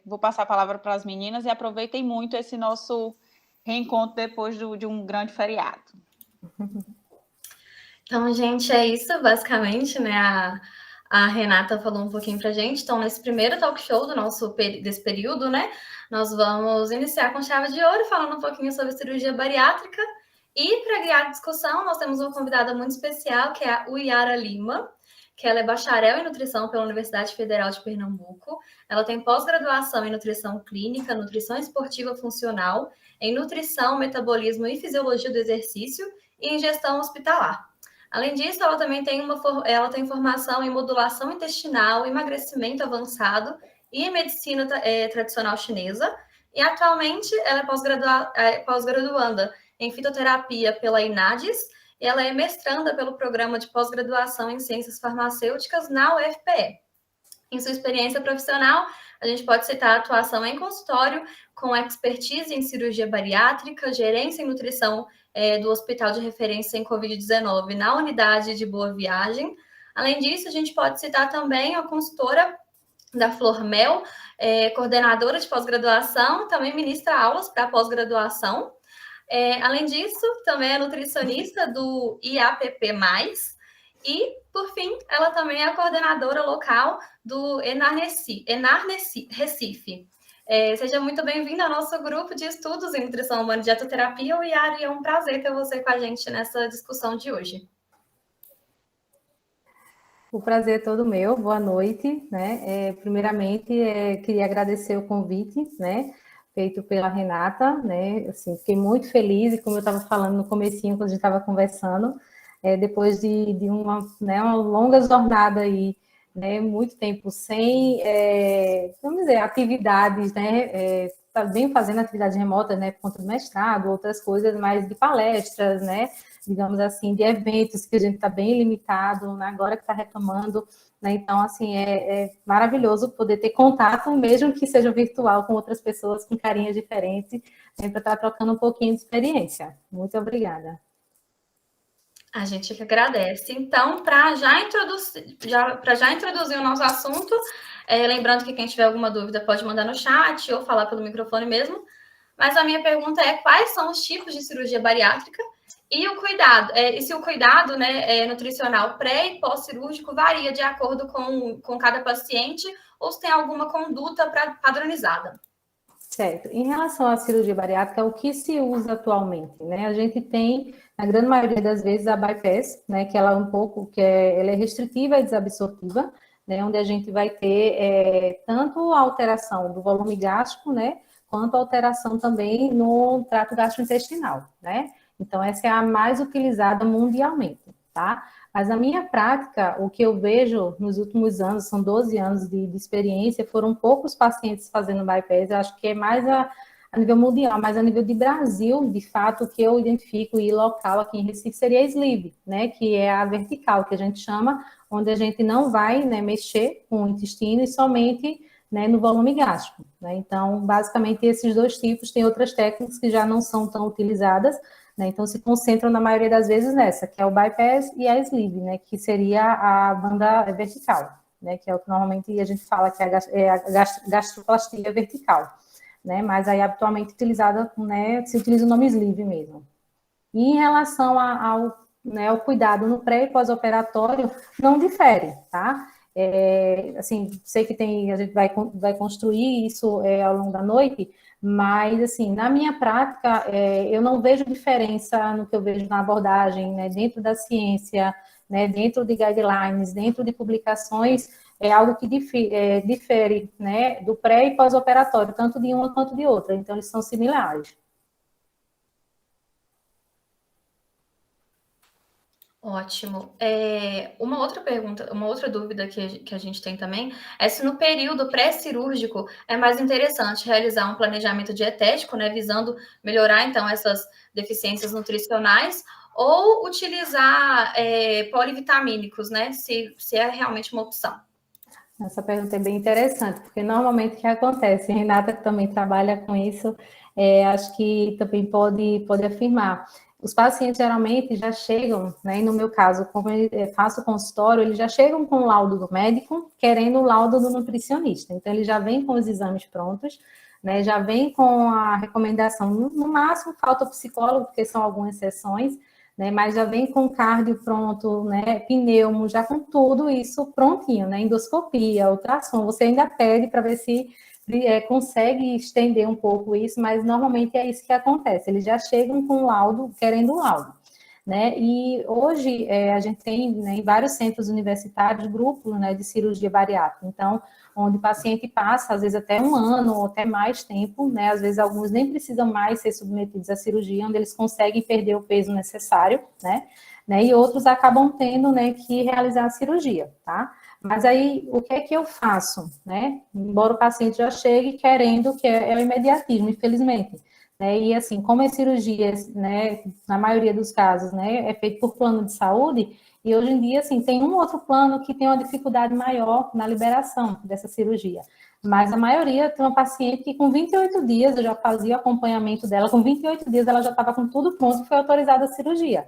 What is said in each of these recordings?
vou passar a palavra para as meninas e aproveitem muito esse nosso reencontro depois de um grande feriado. Então, gente, é isso, basicamente, né? A Renata falou um pouquinho para a gente. Então, nesse primeiro talk show desse período, né? Nós vamos iniciar com chave de ouro, falando um pouquinho sobre cirurgia bariátrica. E para guiar a discussão, nós temos uma convidada muito especial, que é a Uyara Lima, que ela é bacharel em nutrição pela Universidade Federal de Pernambuco. Ela tem pós-graduação em nutrição clínica, nutrição esportiva funcional, em nutrição, metabolismo e fisiologia do exercício e em gestão hospitalar. Além disso, ela também tem formação em modulação intestinal, emagrecimento avançado e medicina tradicional chinesa. E atualmente ela é pós-graduanda em fitoterapia pela INADES, e ela é mestranda pelo programa de pós-graduação em ciências farmacêuticas na UFPE. Em sua experiência profissional, a gente pode citar a atuação em consultório, com expertise em cirurgia bariátrica, gerência em nutrição do Hospital de Referência em Covid-19 na unidade de Boa Viagem. Além disso, a gente pode citar também a consultora da Flor Mel, coordenadora de pós-graduação, também ministra aulas para pós-graduação. Além disso, também é nutricionista do IAPP+, e, por fim, ela também é a coordenadora local do Enar Recife. Seja muito bem-vinda ao nosso grupo de estudos em nutrição humana e dietoterapia, Uyara, e é um prazer ter você com a gente nessa discussão de hoje. O prazer é todo meu, boa noite, né? Primeiramente, queria agradecer o convite, né? Feito pela Renata, né? Assim, fiquei muito feliz, e como eu estava falando no comecinho, quando a gente estava conversando, depois de uma longa jornada aí, né? Muito tempo sem, vamos dizer, atividades, né? Bem fazendo atividades remotas, né? Por conta do mestrado, outras coisas, mais de palestras, né? Digamos assim, de eventos que a gente está bem limitado, né? Agora que está retomando, né? Então, assim, é maravilhoso poder ter contato, mesmo que seja virtual, com outras pessoas com carinhas diferentes, né? Para estar trocando um pouquinho de experiência. Muito obrigada. A gente que agradece. Então, para já introduzir o nosso assunto, lembrando que quem tiver alguma dúvida pode mandar no chat ou falar pelo microfone mesmo. Mas a minha pergunta é: quais são os tipos de cirurgia bariátrica e o cuidado? E se o cuidado, né, nutricional pré e pós-cirúrgico varia de acordo com cada paciente, ou se tem alguma conduta padronizada? Certo. Em relação à cirurgia bariátrica, o que se usa atualmente, né? A gente tem, na grande maioria das vezes, a bypass, né? Que ela ela é restritiva e desabsortiva, né? Onde a gente vai ter tanto a alteração do volume gástrico, né? Quanto a alteração também no trato gastrointestinal, né? Então, essa é a mais utilizada mundialmente, tá? Mas na minha prática, o que eu vejo nos últimos anos, são 12 anos de experiência, foram poucos pacientes fazendo bypass, eu acho que é mais a nível mundial, mas a nível de Brasil, de fato, o que eu identifico e local aqui em Recife seria a sleeve, né, que é a vertical, que a gente chama, onde a gente não vai, né, mexer com o intestino e somente, né, no volume gástrico, né? Então, basicamente, esses dois tipos, tem outras técnicas que já não são tão utilizadas, né? Então, se concentram na maioria das vezes nessa, que é o bypass e a sleeve, né? Que seria a banda vertical, né? Que é o que normalmente a gente fala que é a gastroplastia vertical, né? Mas aí, habitualmente utilizada, né? Se utiliza o nome sleeve mesmo. E em relação ao cuidado no pré e pós-operatório, não difere, tá? Assim, sei que a gente vai construir isso ao longo da noite, mas, assim, na minha prática, eu não vejo diferença no que eu vejo na abordagem, né, dentro da ciência, né, dentro de guidelines, dentro de publicações, é algo que difere, né, do pré e pós-operatório, tanto de uma quanto de outra, então eles são similares. Ótimo. Uma outra pergunta, uma outra dúvida que a gente tem também é se no período pré-cirúrgico é mais interessante realizar um planejamento dietético, né, visando melhorar, então, essas deficiências nutricionais, ou utilizar polivitamínicos, né, se é realmente uma opção. Essa pergunta é bem interessante, porque normalmente o que acontece, Renata que também trabalha com isso, acho que também pode afirmar. os pacientes geralmente já chegam, né, e no meu caso, como eu faço consultório, eles já chegam com o laudo do médico, querendo o laudo do nutricionista. Então, ele já vem com os exames prontos, né, já vem com a recomendação, no máximo falta o psicólogo, porque são algumas exceções, né, mas já vem com cardio pronto, né, pneumo, já com tudo isso prontinho, né, endoscopia, ultrassom, você ainda pede para ver se consegue estender um pouco isso, mas normalmente é isso que acontece, eles já chegam com o laudo, querendo o laudo, né, e hoje a gente tem, né, em vários centros universitários grupos, né, de cirurgia bariátrica, então, onde o paciente passa, às vezes, até um ano ou até mais tempo, né, às vezes alguns nem precisam mais ser submetidos à cirurgia, onde eles conseguem perder o peso necessário, né, e outros acabam tendo, né, que realizar a cirurgia, tá? Mas aí, o que é que eu faço, né? Embora o paciente já chegue querendo, que é o imediatismo, infelizmente, né? E assim, como as cirurgias, né, na maioria dos casos, né, é feito por plano de saúde, e hoje em dia, assim, tem um outro plano que tem uma dificuldade maior na liberação dessa cirurgia. Mas a maioria tem uma paciente que com 28 dias, eu já fazia o acompanhamento dela, com 28 dias ela já estava com tudo pronto e foi autorizada a cirurgia,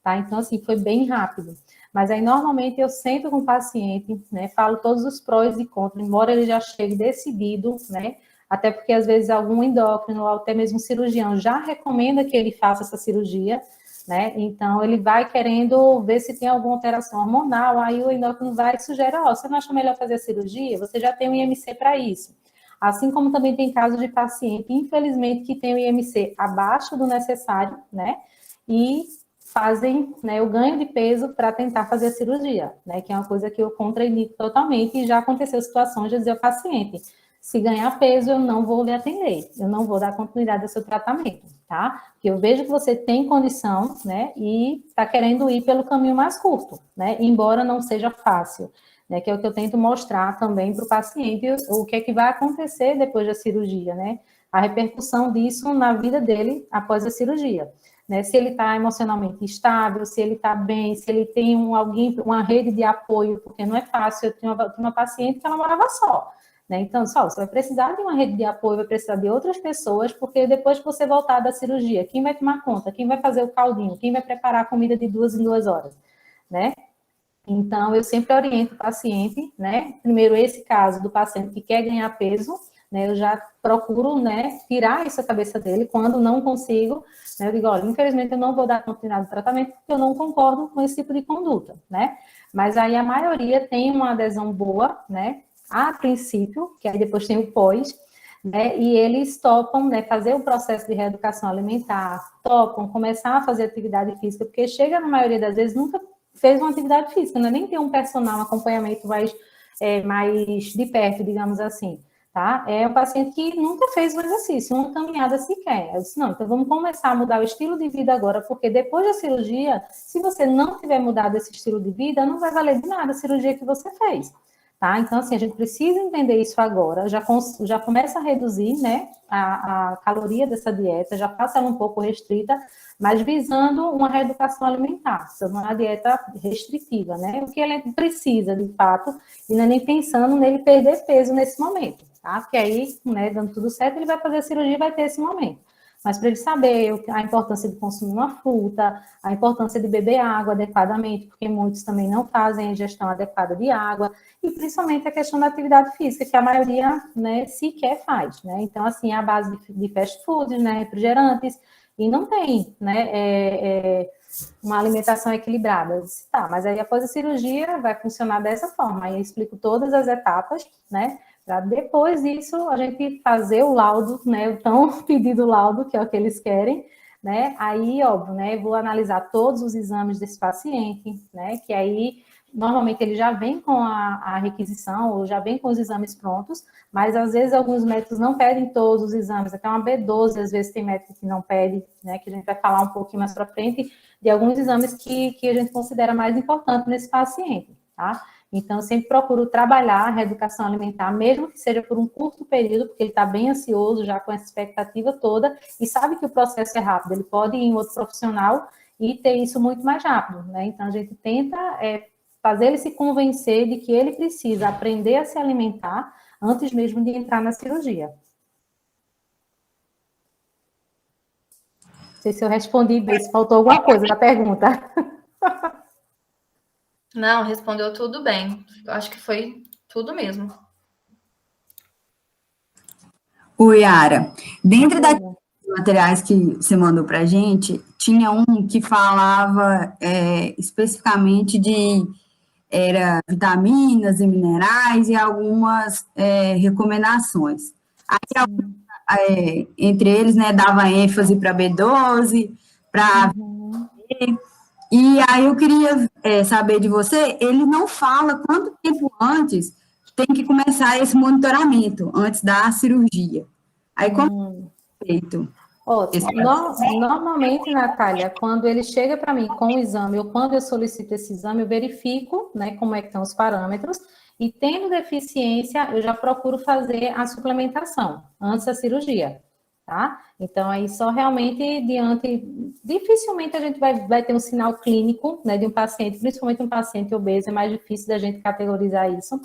tá? Então, assim, foi bem rápido. Mas aí, normalmente, eu sento com o paciente, né, falo todos os prós e contras, embora ele já chegue decidido, né, até porque, às vezes, algum endócrino ou até mesmo cirurgião já recomenda que ele faça essa cirurgia, né, então ele vai querendo ver se tem alguma alteração hormonal, aí o endócrino vai e sugere, você não acha melhor fazer a cirurgia? Você já tem um IMC para isso. Assim como também tem casos de paciente, infelizmente, que tem o IMC abaixo do necessário, né, e fazem, né, o ganho de peso para tentar fazer a cirurgia, né, que é uma coisa que eu contraindico totalmente, e já aconteceu situações de dizer ao paciente, se ganhar peso, eu não vou lhe atender, eu não vou dar continuidade ao seu tratamento, tá? Porque eu vejo que você tem condição, né, e está querendo ir pelo caminho mais curto, né, embora não seja fácil, né, que é o que eu tento mostrar também para o paciente, o que é que vai acontecer depois da cirurgia, né, a repercussão disso na vida dele após a cirurgia. Né, se ele está emocionalmente estável, se ele está bem, se ele tem alguém, uma rede de apoio, porque não é fácil. Eu tinha uma paciente que ela morava só, né? Então, você vai precisar de uma rede de apoio, vai precisar de outras pessoas, porque depois que você voltar da cirurgia, quem vai tomar conta? Quem vai fazer o caldinho? Quem vai preparar a comida de 2 em 2 horas, né? Então, eu sempre oriento o paciente, né? Primeiro, esse caso do paciente que quer ganhar peso, né? Eu já procuro, né, tirar isso da cabeça dele. Quando não consigo, né, eu digo, olha, infelizmente eu não vou dar continuidade ao tratamento porque eu não concordo com esse tipo de conduta, né? Mas aí a maioria tem uma adesão boa, né? A princípio, que aí depois tem o pós, né? E eles topam, né, fazer o processo de reeducação alimentar, topam começar a fazer atividade física, porque chega na maioria das vezes nunca fez uma atividade física, né? Nem tem um personal, um acompanhamento mais de perto, digamos assim, tá? É um paciente que nunca fez um exercício, uma caminhada sequer. Eu disse, não, então vamos começar a mudar o estilo de vida agora, porque depois da cirurgia, se você não tiver mudado esse estilo de vida, não vai valer de nada a cirurgia que você fez, tá? Então, assim, a gente precisa entender isso agora, já começa a reduzir, né, a caloria dessa dieta, já passa ela um pouco restrita, mas visando uma reeducação alimentar, uma dieta restritiva, né? O que ele precisa, de fato, e não é nem pensando nele perder peso nesse momento, tá? Porque aí, né, dando tudo certo, ele vai fazer a cirurgia e vai ter esse momento. Mas para ele saber a importância de consumir uma fruta, a importância de beber água adequadamente, porque muitos também não fazem a ingestão adequada de água, e principalmente a questão da atividade física, que a maioria, né, sequer faz, né? Então, assim, a base de fast food, né, refrigerantes, e não tem, né, uma alimentação equilibrada. Eu disse, tá, mas aí após a cirurgia vai funcionar dessa forma. Aí eu explico todas as etapas, né, para depois disso a gente fazer o laudo, né, o tão pedido laudo, que é o que eles querem, né, aí, óbvio, né, eu vou analisar todos os exames desse paciente, né, que aí normalmente ele já vem com a requisição, ou já vem com os exames prontos, mas às vezes alguns médicos não pedem todos os exames, até uma B12, às vezes tem médico que não pede, né, que a gente vai falar um pouquinho mais para frente, de alguns exames que a gente considera mais importante nesse paciente, tá? Então, eu sempre procuro trabalhar a reeducação alimentar, mesmo que seja por um curto período, porque ele está bem ansioso, já com essa expectativa toda, e sabe que o processo é rápido, ele pode ir em outro profissional e ter isso muito mais rápido, né? Então, a gente tenta fazer ele se convencer de que ele precisa aprender a se alimentar antes mesmo de entrar na cirurgia. sei se eu respondi bem, se faltou alguma coisa na pergunta. Não, respondeu tudo bem. Eu acho que foi tudo mesmo. O Yara, dentro dos materiais que você mandou para a gente, tinha um que falava especificamente de vitaminas e minerais e algumas recomendações. Aí, entre eles, né, dava ênfase para B12, para e aí eu queria saber de você, ele não fala quanto tempo antes tem que começar esse monitoramento, antes da cirurgia. Aí, como é feito? Ótimo. Normalmente, Natália, quando ele chega para mim com o exame, ou quando eu solicito esse exame, eu verifico, né, como é que estão os parâmetros, e tendo deficiência, eu já procuro fazer a suplementação antes da cirurgia, tá? Então, aí só realmente dificilmente a gente vai ter um sinal clínico, né, de um paciente, principalmente um paciente obeso, é mais difícil da gente categorizar isso,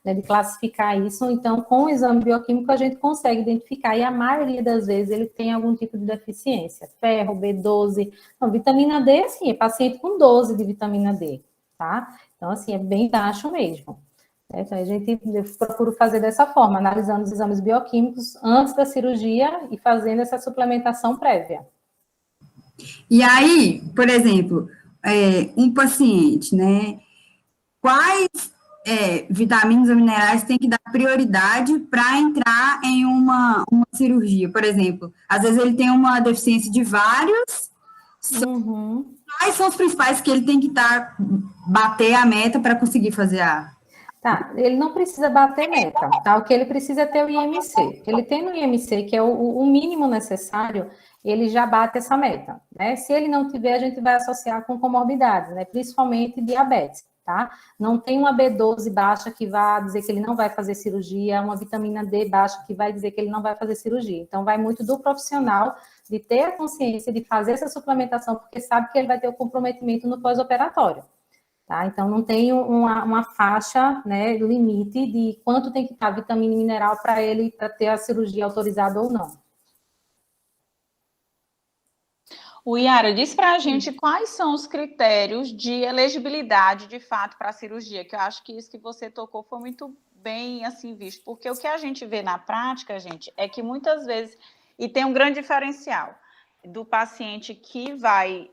né, de classificar isso. Então, com o exame bioquímico, a gente consegue identificar, e a maioria das vezes ele tem algum tipo de deficiência, ferro, B12, não, vitamina D, sim, é paciente com 12 de vitamina D, tá? Então, assim, é bem baixo mesmo. Então, eu procuro fazer dessa forma, analisando os exames bioquímicos antes da cirurgia e fazendo essa suplementação prévia. E aí, por exemplo, um paciente, né? Quais vitaminas ou minerais tem que dar prioridade para entrar em uma cirurgia? Por exemplo, às vezes ele tem uma deficiência de vários. Quais são os principais que ele tem que bater a meta para conseguir fazer Tá, ele não precisa bater meta, tá? O que ele precisa é ter o IMC. Ele tem no IMC, que é o mínimo necessário, ele já bate essa meta, né? Se ele não tiver, a gente vai associar com comorbidades, né? Principalmente diabetes, tá? Não tem uma B12 baixa que vai dizer que ele não vai fazer cirurgia, uma vitamina D baixa que vai dizer que ele não vai fazer cirurgia. Então, vai muito do profissional de ter a consciência de fazer essa suplementação, porque sabe que ele vai ter o comprometimento no pós-operatório. Tá? Então, não tem uma faixa, né, limite de quanto tem que estar vitamina e mineral para ele para ter a cirurgia autorizada ou não. O Yara, diz para a gente quais são os critérios de elegibilidade, de fato, para a cirurgia, que eu acho que isso que você tocou foi muito bem, assim, visto, porque o que a gente vê na prática, gente, é que muitas vezes, e tem um grande diferencial, do paciente que vai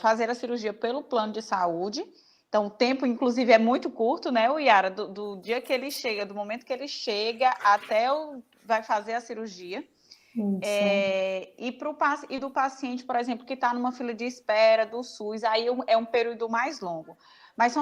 fazer a cirurgia pelo plano de saúde. Então, o tempo, inclusive, é muito curto, né, o Yara, do dia que ele chega, do momento que ele chega até vai fazer a cirurgia. E do paciente, por exemplo, que está numa fila de espera do SUS, aí é um período mais longo. Mas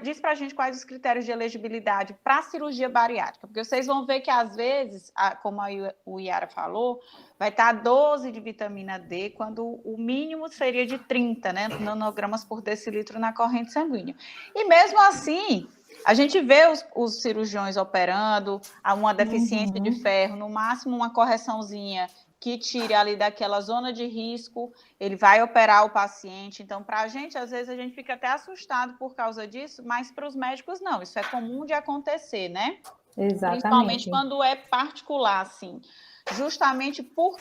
diz para a gente quais os critérios de elegibilidade para a cirurgia bariátrica, porque vocês vão ver que, às vezes, como o Yara falou, vai estar 12 de vitamina D, quando o mínimo seria de 30, né, nanogramas por decilitro na corrente sanguínea. E mesmo assim, a gente vê os cirurgiões operando uma deficiência de ferro, no máximo uma correçãozinha que tire ali daquela zona de risco, ele vai operar o paciente. Então, para a gente, às vezes, a gente fica até assustado por causa disso, mas para os médicos, não. Isso é comum de acontecer, né? Exatamente. Principalmente quando é particular, assim. Justamente por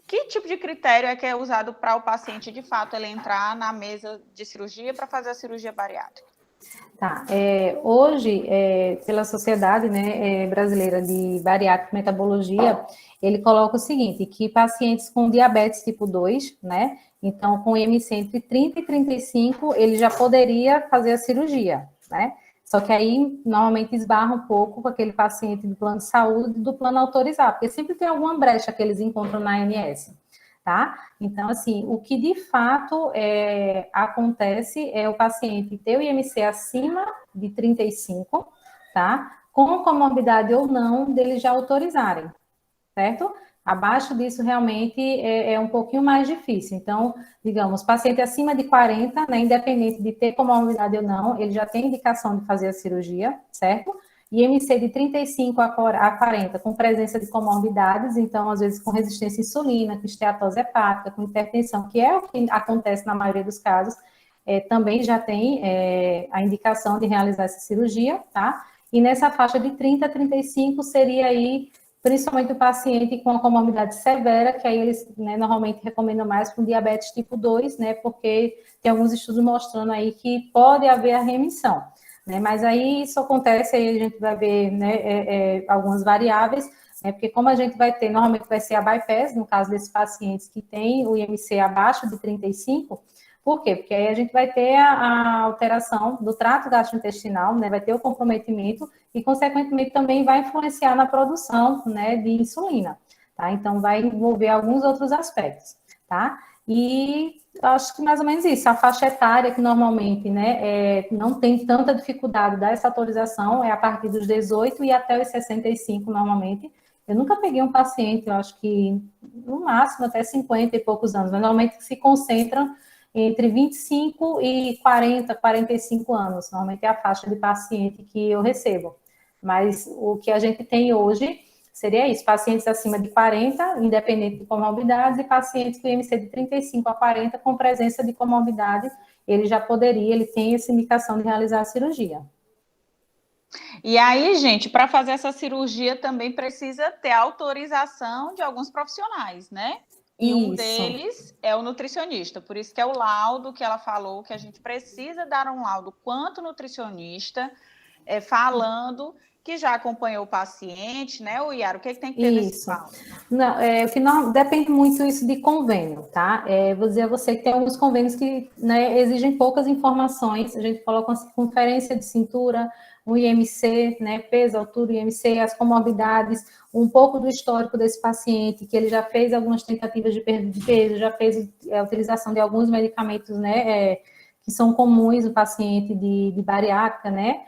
que tipo de critério é que é usado para o paciente, de fato, ele entrar na mesa de cirurgia para fazer a cirurgia bariátrica? Tá, hoje, pela Sociedade, né, Brasileira de Bariátrica e Metabologia, ele coloca o seguinte, que pacientes com diabetes tipo 2, né, então com IMC entre 30 e 35, ele já poderia fazer a cirurgia, né, só que aí, normalmente, esbarra um pouco com aquele paciente do plano de saúde, do plano autorizado, porque sempre tem alguma brecha que eles encontram na ANS. Tá? Então, assim, o que de fato acontece é o paciente ter o IMC acima de 35, tá? Com comorbidade ou não, deles já autorizarem, certo? Abaixo disso, realmente, é um pouquinho mais difícil. Então, digamos, paciente acima de 40, né, independente de ter comorbidade ou não, ele já tem indicação de fazer a cirurgia, certo? IMC de 35 a 40, com presença de comorbidades, então, às vezes, com resistência à insulina, com esteatose hepática, com hipertensão, que é o que acontece na maioria dos casos, também já tem a indicação de realizar essa cirurgia, tá? E nessa faixa de 30 a 35 seria aí principalmente o paciente com a comorbidade severa, que aí eles, né, normalmente recomendam mais com diabetes tipo 2, né, porque tem alguns estudos mostrando aí que pode haver a remissão, né, mas aí isso acontece, aí a gente vai ver, né, algumas variáveis, né, porque como a gente vai ter, normalmente vai ser a bypass, no caso desses pacientes que têm o IMC abaixo de 35, por quê? Porque aí a gente vai ter a alteração do trato gastrointestinal, né, vai ter o comprometimento e, consequentemente, também vai influenciar na produção, né, de insulina, tá? Então, vai envolver alguns outros aspectos, tá? E acho que mais ou menos isso, a faixa etária que normalmente, né, não tem tanta dificuldade dessa atualização é a partir dos 18 e até os 65, normalmente. Eu nunca peguei um paciente, eu acho que no máximo até 50 e poucos anos, mas normalmente se concentram entre 25 e 40, 45 anos, normalmente é a faixa de paciente que eu recebo. Mas o que a gente tem hoje seria isso, pacientes acima de 40, independente de comorbidades, e pacientes com IMC de 35 a 40, com presença de comorbidade, ele tem essa indicação de realizar a cirurgia. E aí, gente, para fazer essa cirurgia também precisa ter autorização de alguns profissionais, né? E um deles é o nutricionista, por isso que é o laudo que ela falou, que a gente precisa dar um laudo quanto nutricionista, falando que já acompanhou o paciente, né, o Yara, o que tem que ter nesse laudo? Não, o que não depende muito isso de convênio, tá? Vou dizer a você que tem alguns convênios que, né, exigem poucas informações, a gente coloca uma circunferência de cintura, o IMC, né, peso, altura, IMC, as comorbidades, um pouco do histórico desse paciente, que ele já fez algumas tentativas de perda de peso, já fez a utilização de alguns medicamentos, né, que são comuns no paciente de bariátrica, né,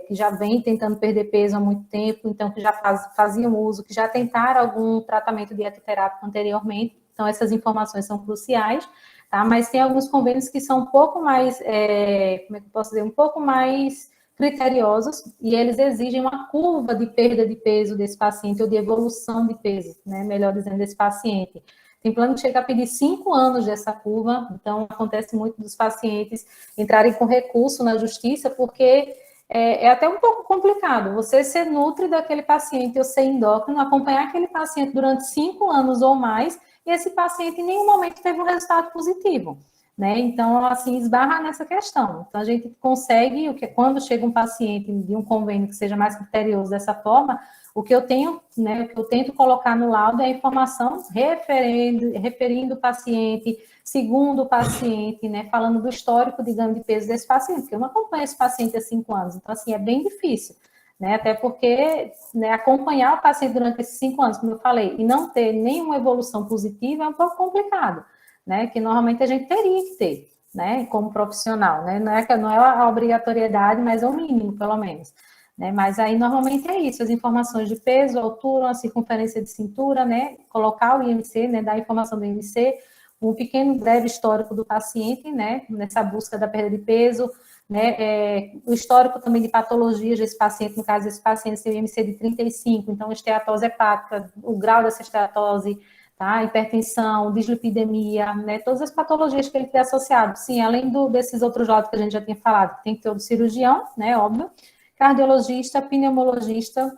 que já vem tentando perder peso há muito tempo, então que já faziam uso, que já tentaram algum tratamento dietoterápico anteriormente, então essas informações são cruciais, tá? Mas tem alguns convênios que são um pouco mais, como é que eu posso dizer, um pouco mais criteriosos, e eles exigem uma curva de perda de peso desse paciente, ou de evolução de peso, né, melhor dizendo, desse paciente. Tem plano que chega a pedir 5 anos dessa curva, então acontece muito dos pacientes entrarem com recurso na justiça, porque é até um pouco complicado você ser nutri daquele paciente ou ser endócrino, acompanhar aquele paciente durante 5 anos ou mais, e esse paciente em nenhum momento teve um resultado positivo, né? Então, assim, esbarra nessa questão. Então, a gente consegue, quando chega um paciente de um convênio que seja mais criterioso dessa forma, o que eu tenho, né, o que eu tento colocar no laudo é a informação referindo o paciente, segundo o paciente, né, falando do histórico de ganho de peso desse paciente, porque eu não acompanho esse paciente há 5 anos, então, assim, é bem difícil, né, até porque, né, acompanhar o paciente durante esses 5 anos, como eu falei, e não ter nenhuma evolução positiva é um pouco complicado, né, que normalmente a gente teria que ter, né, como profissional, né, não é a obrigatoriedade, mas é o mínimo, pelo menos. Né, mas aí, normalmente, é isso, as informações de peso, altura, a circunferência de cintura, né, colocar o IMC, né, dar a informação do IMC, um pequeno breve histórico do paciente, né, nessa busca da perda de peso, né, o histórico também de patologias desse paciente, no caso, esse paciente tem o IMC de 35, então, esteatose hepática, o grau dessa esteatose, tá, hipertensão, dislipidemia, né, todas as patologias que ele tem associado, sim, além desses outros laudos que a gente já tinha falado, que tem que ter o cirurgião, né, óbvio, cardiologista, pneumologista,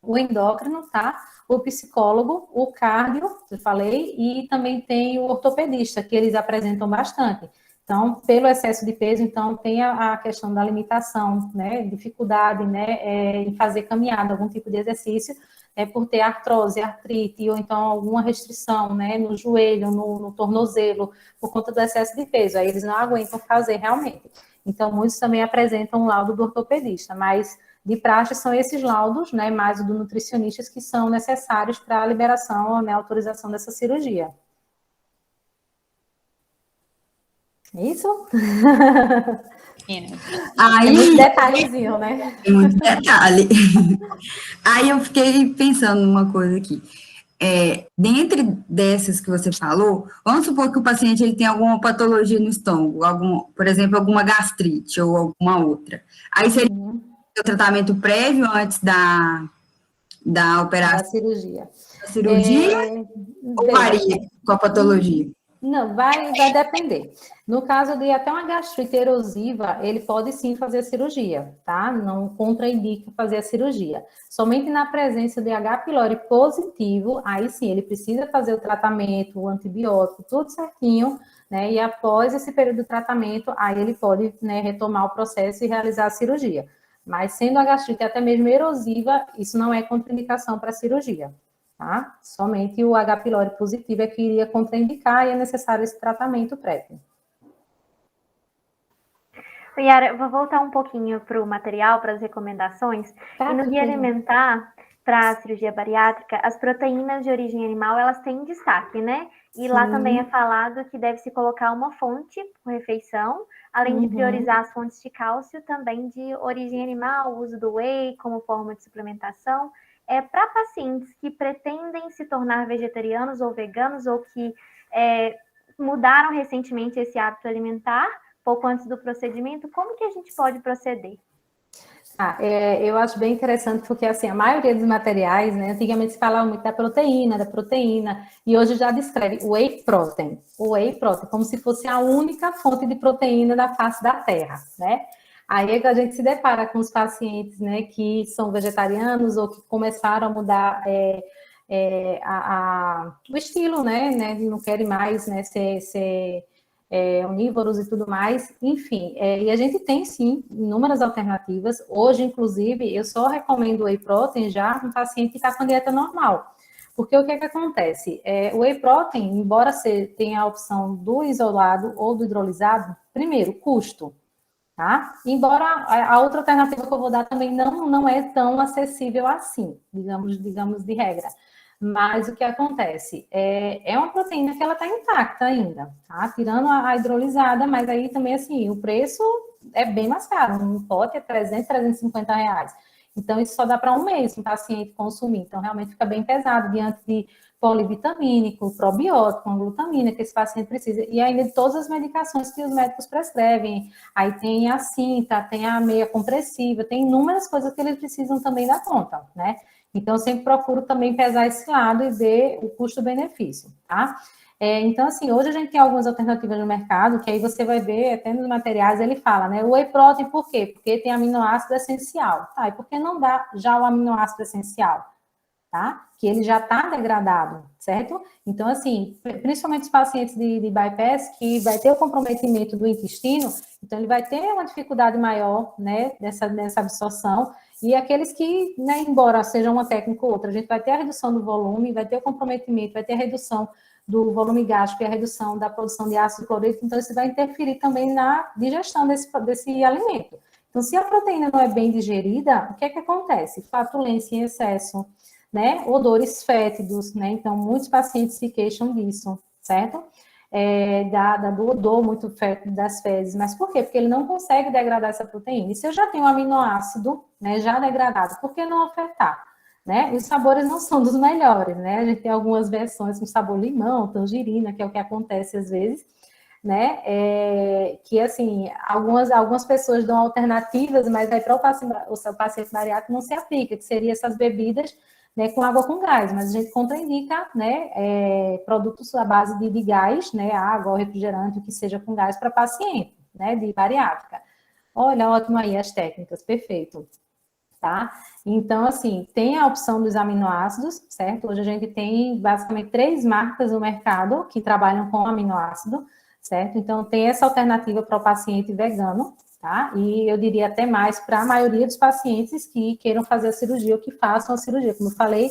o endócrino, tá? O psicólogo, o cardio, eu falei, e também tem o ortopedista, que eles apresentam bastante. Então, pelo excesso de peso, então, tem a questão da limitação, né? Dificuldade, né? Em fazer caminhada, algum tipo de exercício, por ter artrose, artrite, ou então alguma restrição, né? No joelho, no tornozelo, por conta do excesso de peso. Aí eles não aguentam fazer realmente. Então, muitos também apresentam um laudo do ortopedista, mas de praxe são esses laudos, né, mais o do nutricionista, que são necessários para a liberação, né, autorização dessa cirurgia. Isso? Aí, é muito detalhezinho, né? É muito detalhe. Aí eu fiquei pensando numa coisa aqui. Dentre dessas que você falou, vamos supor que o paciente ele tem alguma patologia no estômago, por exemplo, alguma gastrite ou alguma outra. Aí seria o tratamento prévio antes da operação? Da cirurgia. Da cirurgia ou varia com a patologia? Não, vai depender. No caso de até uma gastrite erosiva, ele pode sim fazer a cirurgia, tá? Não contraindica fazer a cirurgia. Somente na presença de H. pylori positivo, aí sim, ele precisa fazer o tratamento, o antibiótico, tudo certinho, né? E após esse período de tratamento, aí ele pode, né, retomar o processo e realizar a cirurgia. Mas sendo a gastrite até mesmo erosiva, isso não é contraindicação para cirurgia. Tá? Somente o H. pylori positivo é que iria contraindicar e é necessário esse tratamento prévio. Yara, eu vou voltar um pouquinho para o material, para as recomendações. Tá, e no guia alimentar, para a cirurgia bariátrica, as proteínas de origem animal, elas têm destaque, né? E lá também é falado que deve-se colocar uma fonte por refeição, além de priorizar as fontes de cálcio, também de origem animal, o uso do whey como forma de suplementação. Para pacientes que pretendem se tornar vegetarianos ou veganos, ou que mudaram recentemente esse hábito alimentar, pouco antes do procedimento, como que a gente pode proceder? Eu acho bem interessante, porque assim, a maioria dos materiais, né, antigamente se falava muito da proteína, e hoje já descreve o whey protein, como se fosse a única fonte de proteína da face da Terra, né? Aí a gente se depara com os pacientes, né, que são vegetarianos ou que começaram a mudar o estilo, né, não querem mais, né, ser onívoros e tudo mais, enfim, e a gente tem sim inúmeras alternativas. Hoje, inclusive, eu só recomendo o whey protein já para um paciente que está com dieta normal, porque o que acontece? O whey protein, embora tenha a opção do isolado ou do hidrolisado, primeiro, custo, tá? Embora a outra alternativa que eu vou dar também não é tão acessível assim, digamos de regra. Mas o que acontece? É uma proteína que ela está intacta ainda, tá? Tirando a hidrolisada, mas aí também, assim, o preço é bem mais caro. Um pote é 300, 350 reais. Então, isso só dá para um mês um paciente consumir. Então, realmente fica bem pesado diante de polivitamínico, probiótico, uma glutamina que esse paciente precisa. E ainda de todas as medicações que os médicos prescrevem. Aí tem a cinta, tem a meia compressiva, tem inúmeras coisas que eles precisam também dar conta, né? Então, eu sempre procuro também pesar esse lado e ver o custo-benefício, tá? Então, assim, hoje a gente tem algumas alternativas no mercado, que aí você vai ver, até nos materiais, ele fala, né? O whey protein, por quê? Porque tem aminoácido essencial. Tá, e por que não dá já o aminoácido essencial? Tá? Que ele já está degradado, certo? Então, assim, principalmente os pacientes de bypass, que vai ter o comprometimento do intestino, então ele vai ter uma dificuldade maior, né, nessa absorção, e aqueles que, né, embora seja uma técnica ou outra, a gente vai ter a redução do volume, vai ter o comprometimento, vai ter a redução do volume gástrico e a redução da produção de ácido clorídrico, então isso vai interferir também na digestão desse alimento. Então, se a proteína não é bem digerida, o que acontece? Flatulência em excesso, né, odores fétidos, né, então muitos pacientes se queixam disso, certo? Do odor muito fétido das fezes, mas por quê? Porque ele não consegue degradar essa proteína. E se eu já tenho um aminoácido, né, já degradado, por que não ofertar? Né? Os sabores não são dos melhores, né? A gente tem algumas versões com sabor limão, tangerina, que é o que acontece às vezes, né? Que, assim, algumas pessoas dão alternativas, mas aí para o paciente bariátrico não se aplica, que seria essas bebidas, né, com água com gás, mas a gente contraindica, né, produtos à base de gás, né, água ou refrigerante, o que seja com gás para paciente, né, de bariátrica. Olha, ótimo aí as técnicas, perfeito. Tá? Então, assim, tem a opção dos aminoácidos, certo? Hoje a gente tem basicamente 3 marcas no mercado que trabalham com aminoácido, certo? Então, tem essa alternativa para o paciente vegano, tá? E eu diria até mais para a maioria dos pacientes que queiram fazer a cirurgia ou que façam a cirurgia. Como eu falei,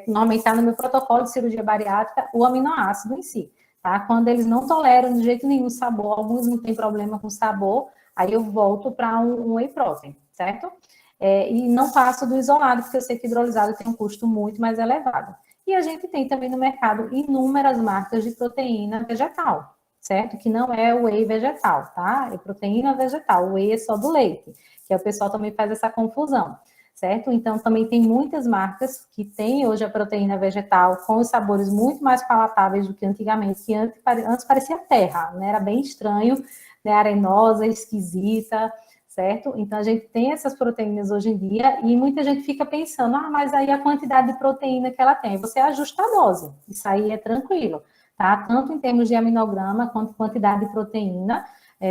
normalmente está no meu protocolo de cirurgia bariátrica o aminoácido em si, tá? Quando eles não toleram de jeito nenhum sabor, alguns não têm problema com sabor, aí eu volto para um whey protein, certo? E não passo do isolado, porque eu sei que hidrolisado tem um custo muito mais elevado. E a gente tem também no mercado inúmeras marcas de proteína vegetal, certo? Que não é o whey vegetal, tá? É proteína vegetal, o whey é só do leite, que o pessoal também faz essa confusão, certo? Então, também tem muitas marcas que têm hoje a proteína vegetal com os sabores muito mais palatáveis do que antigamente, que antes parecia terra, né? Era bem estranho, né? Arenosa, esquisita, certo? Então, a gente tem essas proteínas hoje em dia e muita gente fica pensando, mas aí a quantidade de proteína que ela tem, você ajusta a dose, isso aí é tranquilo, tá? Tanto em termos de aminograma quanto quantidade de proteína,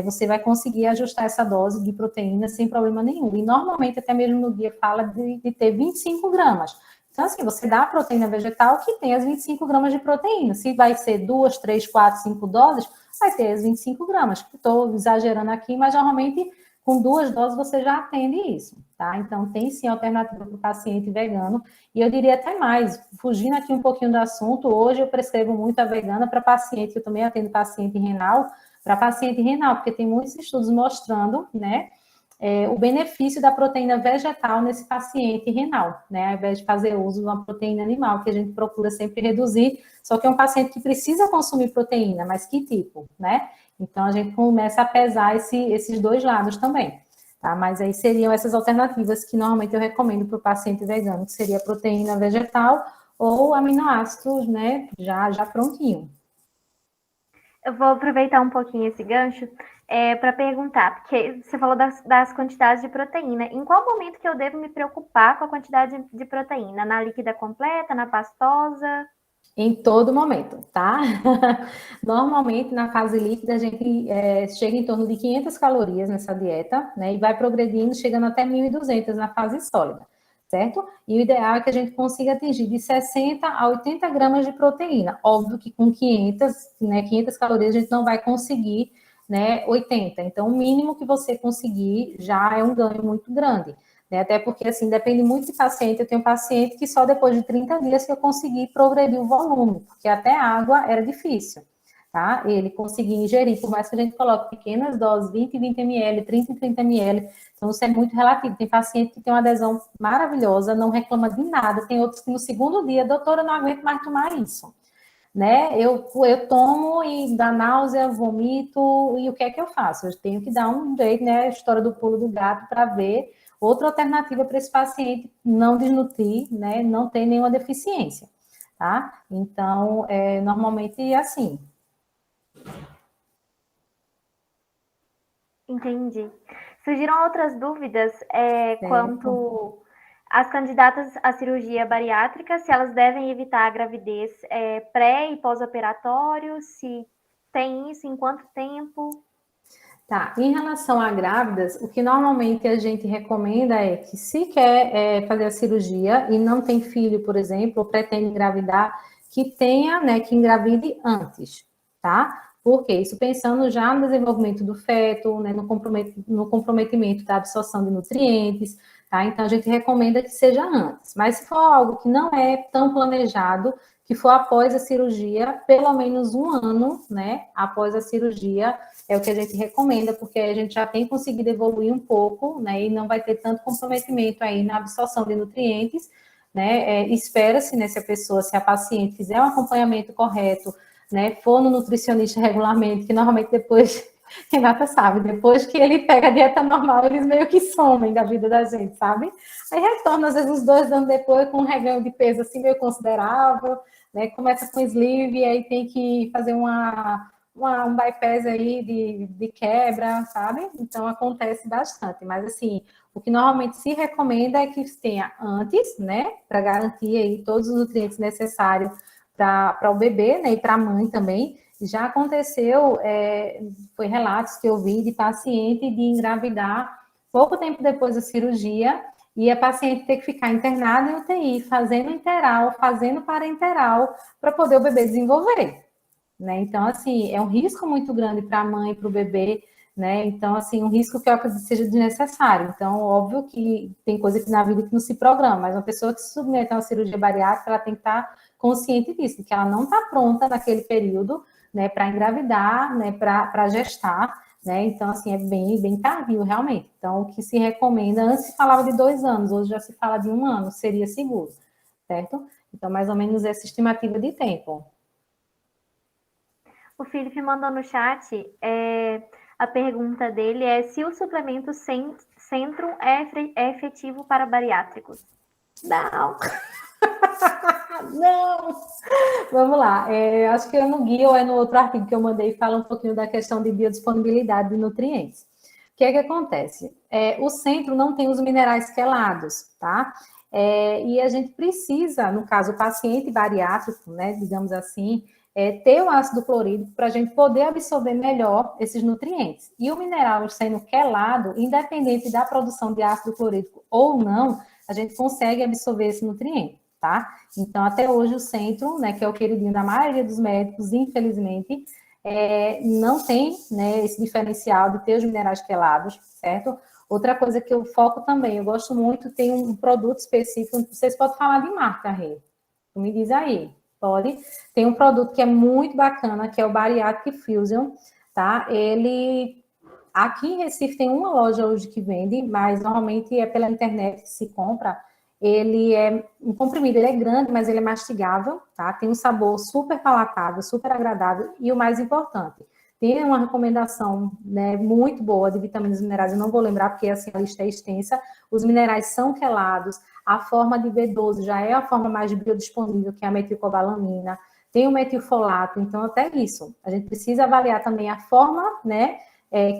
você vai conseguir ajustar essa dose de proteína sem problema nenhum. E normalmente, até mesmo no guia, fala de ter 25 gramas. Então, assim, você dá a proteína vegetal que tem as 25 gramas de proteína. Se vai ser 2, 3, 4, 5 doses, vai ter as 25 gramas. Estou exagerando aqui, mas normalmente com 2 doses você já atende isso, tá? Então, tem sim alternativa para o paciente vegano. E eu diria até mais, fugindo aqui um pouquinho do assunto, hoje eu prescrevo muito a vegana para paciente, eu também atendo paciente renal, para paciente renal, porque tem muitos estudos mostrando, né, o benefício da proteína vegetal nesse paciente renal, né, ao invés de fazer uso de uma proteína animal, que a gente procura sempre reduzir, só que é um paciente que precisa consumir proteína, mas que tipo, né? Então, a gente começa a pesar esses dois lados também, tá? Mas aí seriam essas alternativas que normalmente eu recomendo para o paciente vegano, que seria a proteína vegetal ou aminoácidos, né, já prontinho. Eu vou aproveitar um pouquinho esse gancho para perguntar, porque você falou das quantidades de proteína. Em qual momento que eu devo me preocupar com a quantidade de proteína? Na líquida completa, na pastosa? Em todo momento, tá? Normalmente, na fase líquida, a gente chega em torno de 500 calorias nessa dieta, né? E vai progredindo, chegando até 1.200 na fase sólida, certo? E o ideal é que a gente consiga atingir de 60 a 80 gramas de proteína. Óbvio que com 500 calorias a gente não vai conseguir, né, 80. Então, o mínimo que você conseguir já é um ganho muito grande. Né? Até porque, assim, depende muito de paciente. Eu tenho paciente que só depois de 30 dias que eu consegui progredir o volume, porque até água era difícil, tá? Ele conseguia ingerir, por mais que a gente coloque pequenas doses, 20 ml, 30 ml, então isso é muito relativo. Tem paciente que tem uma adesão maravilhosa, não reclama de nada, tem outros que no segundo dia, doutora, eu não aguento mais tomar isso. Né? Eu tomo e dá náusea, vomito, e o que é que eu faço? Eu tenho que dar um jeito, né? A história do pulo do gato para ver outra alternativa para esse paciente não desnutrir, né? Não ter nenhuma deficiência, tá? Então, normalmente é assim. Entendi. Surgiram outras dúvidas quanto às candidatas à cirurgia bariátrica, se elas devem evitar a gravidez pré e pós-operatório, se tem isso, em quanto tempo? Tá, em relação a grávidas, o que normalmente a gente recomenda é que se quer fazer a cirurgia e não tem filho, por exemplo, ou pretende engravidar, que tenha, né, que engravide antes, tá? Por quê? Isso pensando já no desenvolvimento do feto, né, no comprometimento da absorção de nutrientes, tá? Então, a gente recomenda que seja antes. Mas se for algo que não é tão planejado, que for após a cirurgia, pelo menos 1 ano, né, após a cirurgia, é o que a gente recomenda, porque a gente já tem conseguido evoluir um pouco, né, e não vai ter tanto comprometimento aí na absorção de nutrientes, né, espera-se, né, se a paciente fizer um acompanhamento correto, né, for no nutricionista regularmente, que normalmente depois, Renata sabe, depois que ele pega a dieta normal, eles meio que somem da vida da gente, sabe? Aí retorna, às vezes, uns 2 anos depois, com um reganho de peso, assim, meio considerável, né, começa com sleeve, aí tem que fazer um bypass aí de quebra, sabe? Então, acontece bastante. Mas, assim, o que normalmente se recomenda é que tenha antes, né? Para garantir aí todos os nutrientes necessários para o bebê, né? E para a mãe também. Já aconteceu, foi relatos que eu vi de paciente de engravidar pouco tempo depois da cirurgia e a paciente ter que ficar internada em UTI, fazendo enteral, fazendo parenteral, para poder o bebê desenvolver. Né? Então, assim, é um risco muito grande para a mãe e para o bebê, né? Então, assim, um risco que eu acredito seja desnecessário. Então, óbvio que tem coisa que na vida que não se programa, mas uma pessoa que se submete a uma cirurgia bariátrica, ela tem que estar consciente disso, que ela não está pronta naquele período, né, para engravidar, né, para gestar, né? Então, assim, é bem tardio, realmente. Então, o que se recomenda, antes se falava de 2 anos, hoje já se fala de 1 ano, seria seguro, certo? Então, mais ou menos essa estimativa de tempo. O Felipe mandou no chat, a pergunta dele é se o suplemento Centrum é efetivo para bariátricos. Não! Não! Vamos lá, acho que é no guia ou é no outro artigo que eu mandei, fala um pouquinho da questão de biodisponibilidade de nutrientes. O que é que acontece? O centro não tem os minerais quelados, tá? E a gente precisa, no caso, o paciente bariátrico, né, digamos assim, ter o ácido clorídrico para a gente poder absorver melhor esses nutrientes. E o mineral sendo quelado, independente da produção de ácido clorídrico ou não, a gente consegue absorver esse nutriente, tá? Então, até hoje, o centro, né, que é o queridinho da maioria dos médicos, infelizmente, não tem, né, esse diferencial de ter os minerais quelados, certo? Outra coisa que eu foco também, eu gosto muito, tem um produto específico, vocês podem falar de marca, Rê? Me diz aí. Pode. Tem um produto que é muito bacana, que é o Bariatric Fusion, tá? Ele, aqui em Recife tem uma loja hoje que vende, mas normalmente é pela internet que se compra. Ele é um comprimido, ele é grande, mas ele é mastigável, tá? Tem um sabor super palatável, super agradável e o mais importante, tem uma recomendação, né, muito boa de vitaminas e minerais, eu não vou lembrar porque assim, a lista é extensa, os minerais são quelados, a forma de B12 já é a forma mais biodisponível, que é a metilcobalamina, tem o metilfolato, então até isso. A gente precisa avaliar também a forma, né,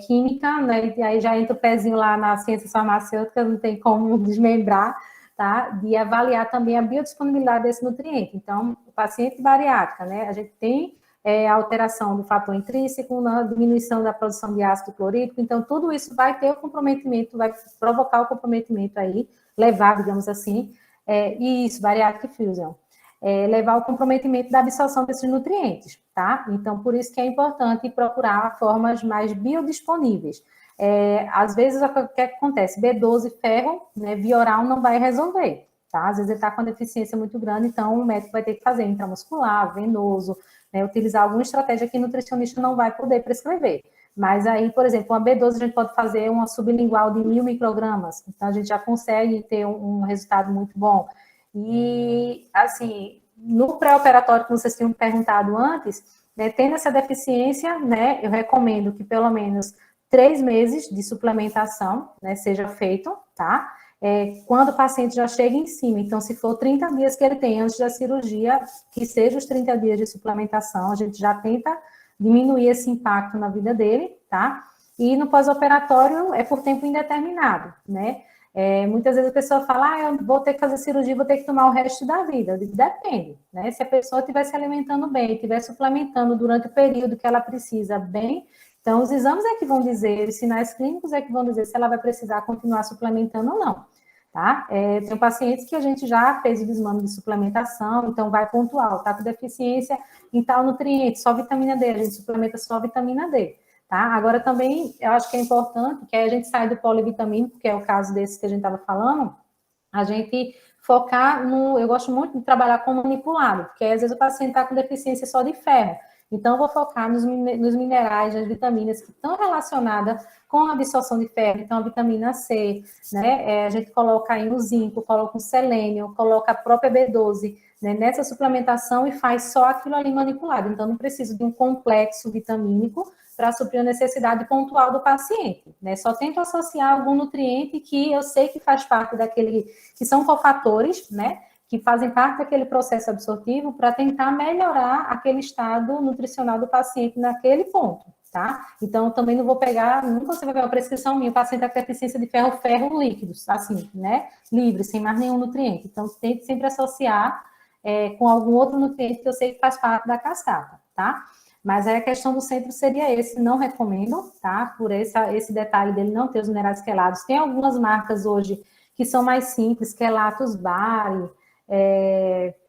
química, né, e aí já entra o pezinho lá na ciência farmacêutica, não tem como desmembrar, tá, de avaliar também a biodisponibilidade desse nutriente. Então, o paciente bariátrica, né, a gente tem a alteração do fator intrínseco, na diminuição da produção de ácido clorídrico, então tudo isso vai ter o comprometimento, vai provocar o comprometimento aí, levar, digamos assim, isso, Bariatric Fusion, levar o comprometimento da absorção desses nutrientes, tá? Então, por isso que é importante procurar formas mais biodisponíveis. Às vezes, o que acontece? B12, ferro, né, via oral não vai resolver, tá? Às vezes ele está com uma deficiência muito grande, então o médico vai ter que fazer intramuscular, venoso, né, utilizar alguma estratégia que o nutricionista não vai poder prescrever. Mas aí, por exemplo, uma B12 a gente pode fazer uma sublingual de 1.000 microgramas, então a gente já consegue ter um resultado muito bom. E, assim, no pré-operatório que vocês tinham perguntado antes, né, tendo essa deficiência, né, eu recomendo que pelo menos 3 meses de suplementação, né, seja feito, tá? Quando o paciente já chega em cima, então se for 30 dias que ele tem antes da cirurgia, que seja os 30 dias de suplementação, a gente já tenta diminuir esse impacto na vida dele, tá? E no pós-operatório é por tempo indeterminado, né? Muitas vezes a pessoa fala, eu vou ter que fazer cirurgia, vou ter que tomar o resto da vida. Eu digo, depende, né? Se a pessoa estiver se alimentando bem, estiver suplementando durante o período que ela precisa bem, então os exames é que vão dizer, os sinais clínicos é que vão dizer se ela vai precisar continuar suplementando ou não, tá? Tem pacientes que a gente já fez o desmame de suplementação, então vai pontual, tá com deficiência em tal nutriente, só vitamina D, a gente suplementa só vitamina D. Tá? Agora também, eu acho que é importante que a gente saia do polivitamínico, que é o caso desse que a gente estava falando, a gente focar no... Eu gosto muito de trabalhar com manipulado, porque às vezes o paciente está com deficiência só de ferro. Então, eu vou focar nos minerais, nas vitaminas que estão relacionadas com a absorção de ferro. Então, a vitamina C, né? A gente coloca aí o zinco, coloca o selênio, coloca a própria B12, né, nessa suplementação e faz só aquilo ali manipulado. Então, não precisa de um complexo vitamínico para suprir a necessidade pontual do paciente, né? Só tento associar algum nutriente que eu sei que faz parte daquele, que são cofatores, né? Que fazem parte daquele processo absortivo para tentar melhorar aquele estado nutricional do paciente naquele ponto, tá? Então, também não vou pegar, nunca você vai ver uma prescrição minha, o paciente está com deficiência de ferro, ferro líquidos, assim, né? Livre, sem mais nenhum nutriente. Então, tente sempre associar com algum outro nutriente que eu sei que faz parte da cascata, tá? Mas aí a questão do centro seria esse, não recomendo, tá? Por esse detalhe dele não ter os minerais quelados. Tem algumas marcas hoje que são mais simples, Quelatos Bari,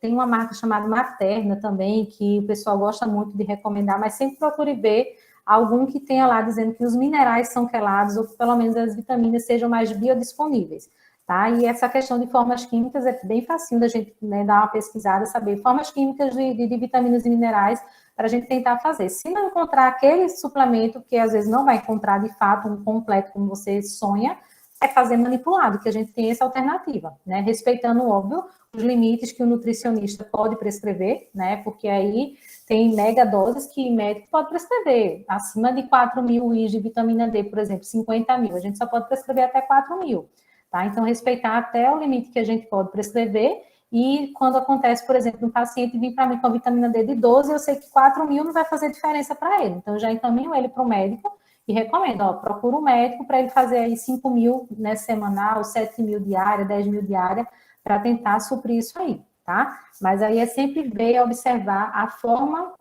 tem uma marca chamada Materna também, que o pessoal gosta muito de recomendar, mas sempre procure ver algum que tenha lá dizendo que os minerais são quelados, ou que pelo menos as vitaminas sejam mais biodisponíveis, tá? E essa questão de formas químicas é bem facinho da gente, né, dar uma pesquisada, saber formas químicas de vitaminas e minerais, para a gente tentar fazer. Se não encontrar aquele suplemento, que às vezes não vai encontrar de fato um completo como você sonha, é fazer manipulado, que a gente tem essa alternativa, né? Respeitando, óbvio, os limites que o nutricionista pode prescrever, né? Porque aí tem mega doses que o médico pode prescrever, acima de 4.000 IU de vitamina D, por exemplo, 50.000, a gente só pode prescrever até 4.000, tá? Então, respeitar até o limite que a gente pode prescrever. E quando acontece, por exemplo, um paciente vir para mim com a vitamina D de 12, eu sei que 4.000 não vai fazer diferença para ele. Então, eu já encaminho ele para o médico e recomendo, procura um médico para ele fazer aí 5.000, né, semanal, 7.000 diária, 10.000 diária, para tentar suprir isso aí, tá? Mas aí é sempre ver e observar a forma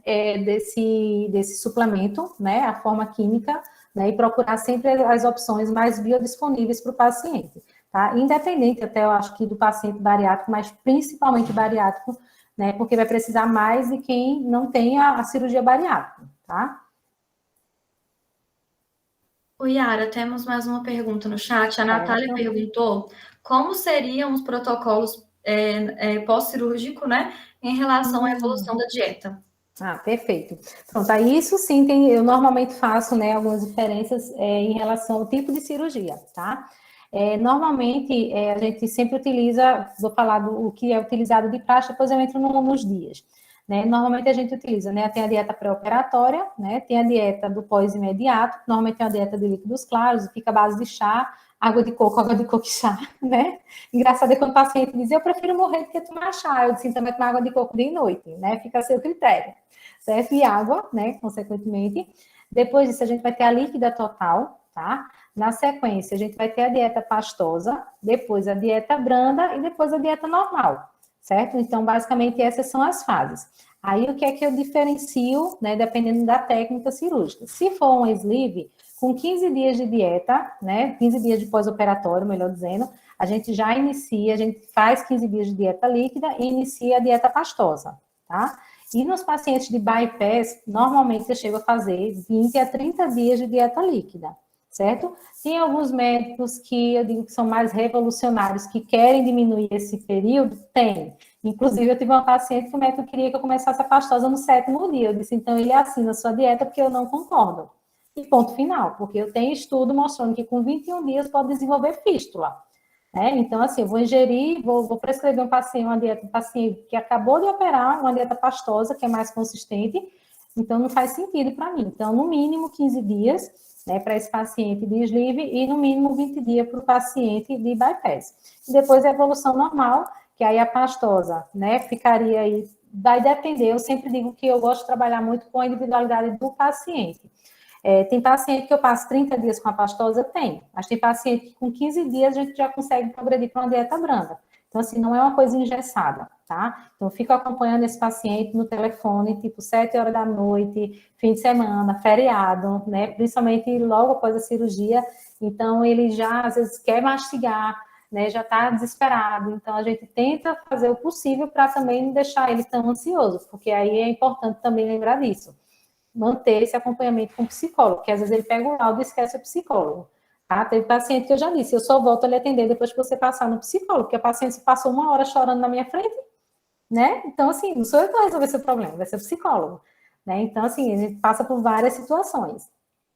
desse suplemento, né, a forma química, né, e procurar sempre as opções mais biodisponíveis para o paciente, tá? Independente até, eu acho que do paciente bariátrico, mas principalmente bariátrico, né, porque vai precisar mais de quem não tem a cirurgia bariátrica, tá? O Yara, temos mais uma pergunta no chat. A Natália perguntou como seriam os protocolos pós-cirúrgico, né, em relação à evolução da dieta. Ah, perfeito. Pronto, aí isso sim, eu normalmente faço, né, algumas diferenças em relação ao tipo de cirurgia, tá? Normalmente, a gente sempre utiliza, vou falar do que é utilizado de praxe, depois eu entro nos dias. Né? Normalmente a gente utiliza, né? Tem a dieta pré-operatória, né? Tem a dieta do pós-imediato, normalmente tem a dieta de líquidos claros, fica à base de chá, água de coco e chá, né? Engraçado é quando o paciente diz, eu prefiro morrer do que tomar chá, eu disse, então vai tomar água de coco dia e noite, né? Fica a seu critério, certo? E água, né? Consequentemente. Depois disso, a gente vai ter a líquida total, tá? Na sequência, a gente vai ter a dieta pastosa, depois a dieta branda e depois a dieta normal, certo? Então, basicamente, essas são as fases. Aí, o que é que eu diferencio, né, dependendo da técnica cirúrgica? Se for um sleeve, com 15 dias de dieta, né, 15 dias de pós-operatório, melhor dizendo, a gente já inicia, a gente faz 15 dias de dieta líquida e inicia a dieta pastosa, tá? E nos pacientes de bypass, normalmente eu chego a fazer 20 a 30 dias de dieta líquida, certo? Tem alguns médicos que eu digo que são mais revolucionários, que querem diminuir esse período? Tem. Inclusive, eu tive uma paciente que o médico queria que eu começasse a pastosa no 7º dia. Eu disse, então, ele assina a sua dieta porque eu não concordo. E ponto final, porque eu tenho estudo mostrando que com 21 dias pode desenvolver fístula. Né? Então, assim, eu vou ingerir, vou prescrever uma dieta do paciente que acabou de operar, uma dieta pastosa, que é mais consistente, então não faz sentido para mim. Então, no mínimo 15 dias, né, para esse paciente de sleeve e no mínimo 20 dias para o paciente de bypass. E depois a evolução normal, que aí a pastosa, né, ficaria aí, vai depender, eu sempre digo que eu gosto de trabalhar muito com a individualidade do paciente. Tem paciente que eu passo 30 dias com a pastosa? Tem. Mas tem paciente que com 15 dias a gente já consegue progredir para uma dieta branda. Então, assim, não é uma coisa engessada, tá? Então, eu fico acompanhando esse paciente no telefone, tipo, 7 horas da noite, fim de semana, feriado, né? Principalmente logo após a cirurgia. Então, ele já, às vezes, quer mastigar, né? Já está desesperado. Então, a gente tenta fazer o possível para também não deixar ele tão ansioso, porque aí é importante também lembrar disso. Manter esse acompanhamento com o psicólogo, porque às vezes ele pega o laudo e esquece o psicólogo. Tá? Teve paciente que eu já disse, eu só volto a lhe atender depois que você passar no psicólogo, porque a paciente passou 1 hora chorando na minha frente, né? Então, assim, não sou eu que vou resolver seu problema, vai ser o psicólogo. Né? Então, assim, a gente passa por várias situações.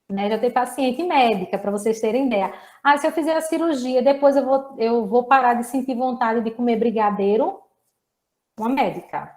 Né? Já tem paciente médica, para vocês terem ideia. Ah, se eu fizer a cirurgia, depois eu vou parar de sentir vontade de comer brigadeiro? Uma médica.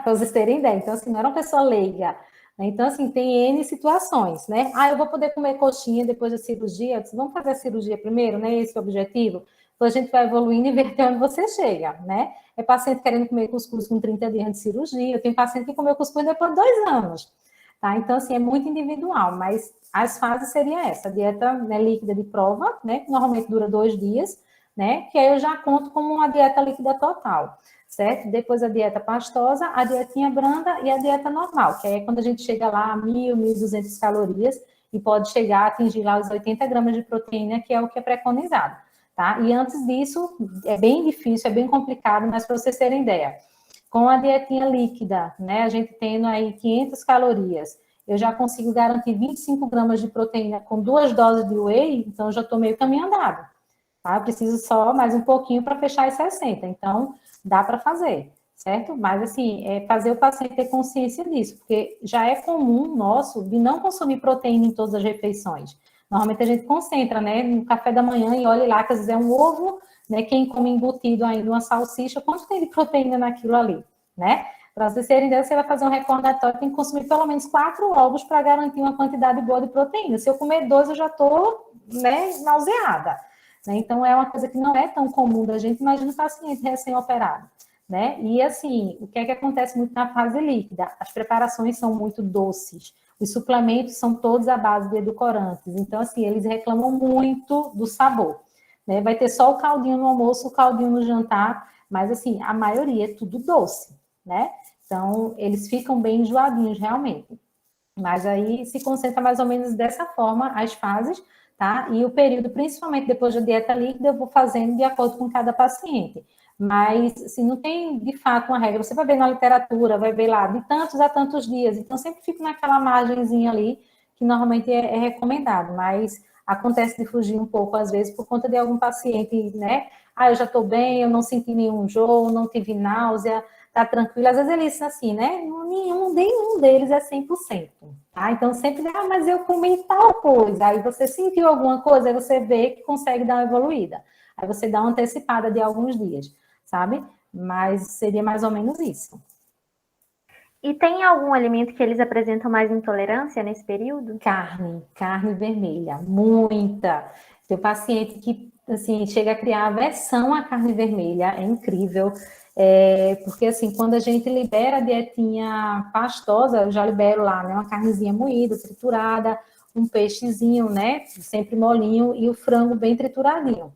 Para vocês terem ideia. Então, assim, não era uma pessoa leiga. Né? Então, assim, tem N situações, né? Ah, eu vou poder comer coxinha depois da cirurgia? Disse, vamos fazer a cirurgia primeiro, né? Esse é o objetivo. Então, a gente vai evoluindo e ver até onde você chega, né? É paciente querendo comer cuscuz com 30 dias de cirurgia. Eu tenho paciente que comeu cuscuz depois de 2 anos. Tá? Então, assim, é muito individual, mas as fases seriam essa. A dieta, né, líquida de prova, né? Que normalmente dura 2 dias, né? Que aí eu já conto como uma dieta líquida total. Certo? Depois a dieta pastosa, a dietinha branda e a dieta normal, que é quando a gente chega lá a 1.000, 1.200 calorias e pode chegar a atingir lá os 80 gramas de proteína, que é o que é preconizado, tá? E antes disso, é bem difícil, é bem complicado, mas para vocês terem ideia, com a dietinha líquida, né, a gente tendo aí 500 calorias, eu já consigo garantir 25 gramas de proteína com 2 doses de whey, então eu já estou meio caminho andado, tá? Eu preciso só mais um pouquinho para fechar as 60, então dá para fazer, certo? Mas, assim, fazer o paciente ter consciência disso, porque já é comum nosso de não consumir proteína em todas as refeições. Normalmente a gente concentra, né, no café da manhã e olha lá, que às vezes é um ovo, né, quem come embutido ainda uma salsicha, quanto tem de proteína naquilo ali, né? Para vocês terem ideia, você vai fazer um recordatório, tem que consumir pelo menos 4 ovos para garantir uma quantidade boa de proteína. Se eu comer 2, eu já estou, né, nauseada. Né? Então, é uma coisa que não é tão comum da gente, imagina o paciente recém-operado, né? E, assim, o que é que acontece muito na fase líquida? As preparações são muito doces, os suplementos são todos à base de edulcorantes, então, assim, eles reclamam muito do sabor, né? Vai ter só o caldinho no almoço, o caldinho no jantar, mas, assim, a maioria é tudo doce, né? Então, eles ficam bem enjoadinhos, realmente. Mas aí se concentra mais ou menos dessa forma as fases, tá? E o período, principalmente depois da dieta líquida, eu vou fazendo de acordo com cada paciente. Mas, assim, não tem, de fato, uma regra. Você vai ver na literatura, vai ver lá, de tantos a tantos dias. Então, sempre fica naquela margenzinha ali, que normalmente é recomendado. Mas acontece de fugir um pouco, às vezes, por conta de algum paciente, né? Ah, eu já estou bem, eu não senti nenhum enjoo, não tive náusea, tá tranquilo. Às vezes eles assim, né? Nenhum deles é 100%. Tá? Então, sempre, mas eu comi tal coisa. Aí você sentiu alguma coisa, aí você vê que consegue dar uma evoluída. Aí você dá uma antecipada de alguns dias, sabe? Mas seria mais ou menos isso. E tem algum alimento que eles apresentam mais intolerância nesse período? Carne vermelha, muita. Tem paciente que, assim, chega a criar aversão à carne vermelha, é incrível. Porque, assim, quando a gente libera a dietinha pastosa, eu já libero lá, né, uma carnezinha moída, triturada, um peixezinho, né, sempre molinho, e o frango bem trituradinho.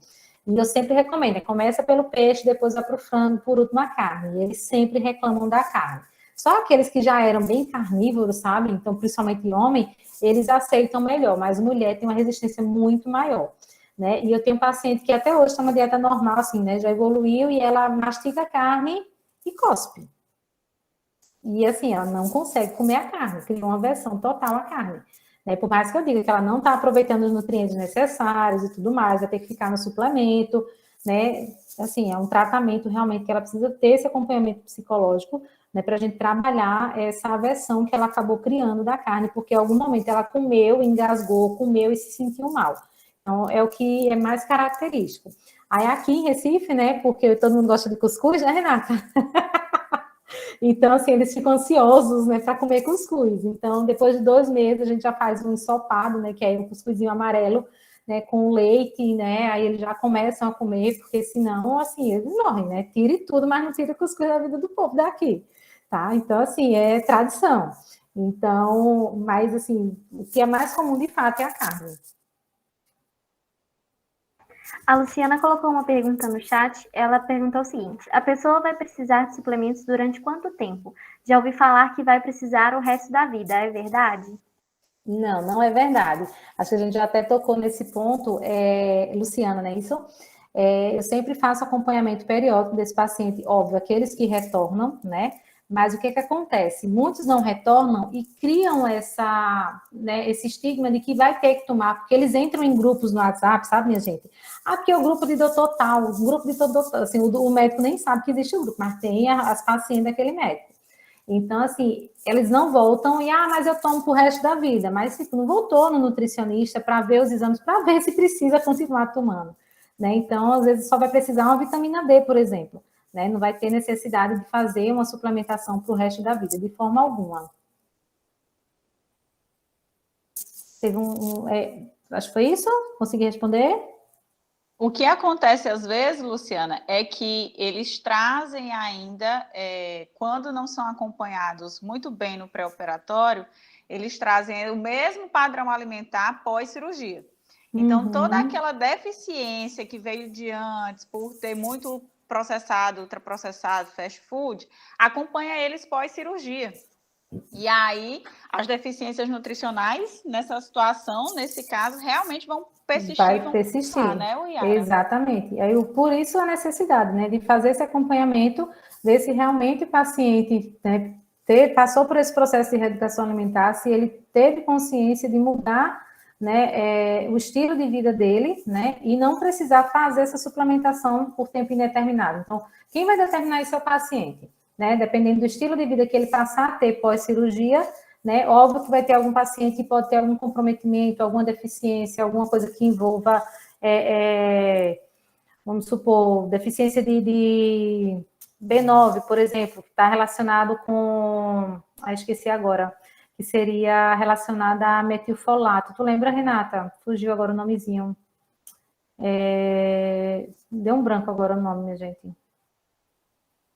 E eu sempre recomendo, começa pelo peixe, depois vai para o frango, por último a carne. E eles sempre reclamam da carne. Só aqueles que já eram bem carnívoros, sabe? Então, principalmente homem, eles aceitam melhor, mas mulher tem uma resistência muito maior, né? E eu tenho um paciente que até hoje está uma dieta normal, assim, né? Já evoluiu e ela mastiga a carne e cospe. E assim, ela não consegue comer a carne, criou uma aversão total à carne. Né? Por mais que eu diga que ela não está aproveitando os nutrientes necessários e tudo mais, vai ter que ficar no suplemento, né? Assim, é um tratamento realmente que ela precisa ter esse acompanhamento psicológico, né, para a gente trabalhar essa aversão que ela acabou criando da carne, porque em algum momento ela comeu, engasgou, comeu e se sentiu mal. Então, é o que é mais característico. Aí aqui em Recife, né, porque todo mundo gosta de cuscuz, né, Renata? Então, assim, eles ficam ansiosos, né, para comer cuscuz. Então, depois de 2 meses, a gente já faz um ensopado, né, que é um cuscuzinho amarelo, né, com leite, né, aí eles já começam a comer, porque senão, assim, eles morrem, né, tire tudo, mas não tira cuscuz da vida do povo daqui, tá? Então, assim, é tradição. Então, mas, assim, o que é mais comum, de fato, é a carne. A Luciana colocou uma pergunta no chat. Ela perguntou o seguinte: a pessoa vai precisar de suplementos durante quanto tempo? Já ouvi falar que vai precisar o resto da vida, é verdade? Não, não é verdade. Acho que a gente já até tocou nesse ponto, Luciana, não é isso? Eu sempre faço acompanhamento periódico desse paciente, óbvio, aqueles que retornam, né? Mas o que acontece? Muitos não retornam e criam né, esse estigma de que vai ter que tomar, porque eles entram em grupos no WhatsApp, sabe, minha gente? Ah, porque é o grupo de doutor tal, o grupo de doutor, assim, o médico nem sabe que existe o grupo, mas tem as pacientes daquele médico. Então, assim, eles não voltam e, mas eu tomo pro resto da vida. Mas, tipo, não voltou no nutricionista para ver os exames, para ver se precisa continuar tomando, né? Então, às vezes, só vai precisar uma vitamina D, por exemplo, né? Não vai ter necessidade de fazer uma suplementação pro resto da vida, de forma alguma. Teve acho que foi isso? Consegui responder? O que acontece às vezes, Luciana, é que eles trazem ainda, quando não são acompanhados muito bem no pré-operatório, eles trazem o mesmo padrão alimentar pós-cirurgia. Então, toda aquela deficiência que veio de antes, por ter muito processado, ultraprocessado, fast food, acompanha eles pós-cirurgia. E aí, as deficiências nutricionais, nessa situação, nesse caso, realmente vão persistir. Vai persistir, né, Yara? Exatamente. Aí, por isso a necessidade, né, de fazer esse acompanhamento, ver se realmente o paciente, né, passou por esse processo de reeducação alimentar, se ele teve consciência de mudar, né, o estilo de vida dele, né, e não precisar fazer essa suplementação por tempo indeterminado. Então, quem vai determinar isso é o paciente, né, dependendo do estilo de vida que ele passar a ter pós-cirurgia, né, óbvio que vai ter algum paciente que pode ter algum comprometimento, alguma deficiência, alguma coisa que envolva, vamos supor, deficiência de B9, por exemplo, que está relacionado com, esqueci agora, que seria relacionada a metilfolato. Tu lembra, Renata? Fugiu agora o nomezinho. Deu um branco agora o nome, minha gente.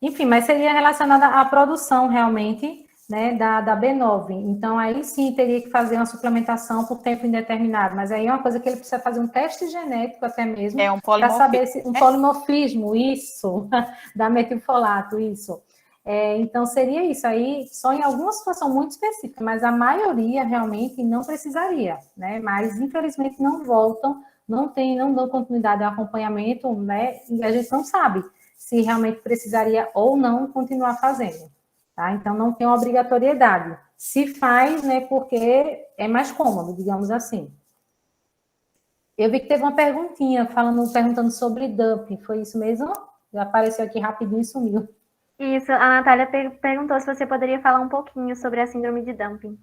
Enfim, mas seria relacionada à produção, realmente, né, da B9. Então, aí sim, teria que fazer uma suplementação por tempo indeterminado. Mas aí é uma coisa que ele precisa fazer um teste genético até mesmo. Um polimorfismo. Para saber se... Um polimorfismo, isso. Da metilfolato, isso. Então, seria isso aí, só em alguma situação muito específica, mas a maioria realmente não precisaria, né? Mas, infelizmente, não voltam, não dão continuidade ao acompanhamento, né? E a gente não sabe se realmente precisaria ou não continuar fazendo, tá? Então, não tem uma obrigatoriedade. Se faz, né, porque é mais cômodo, digamos assim. Eu vi que teve uma perguntinha perguntando sobre dumping, foi isso mesmo? Já apareceu aqui rapidinho e sumiu. Isso, a Natália perguntou se você poderia falar um pouquinho sobre a síndrome de dumping.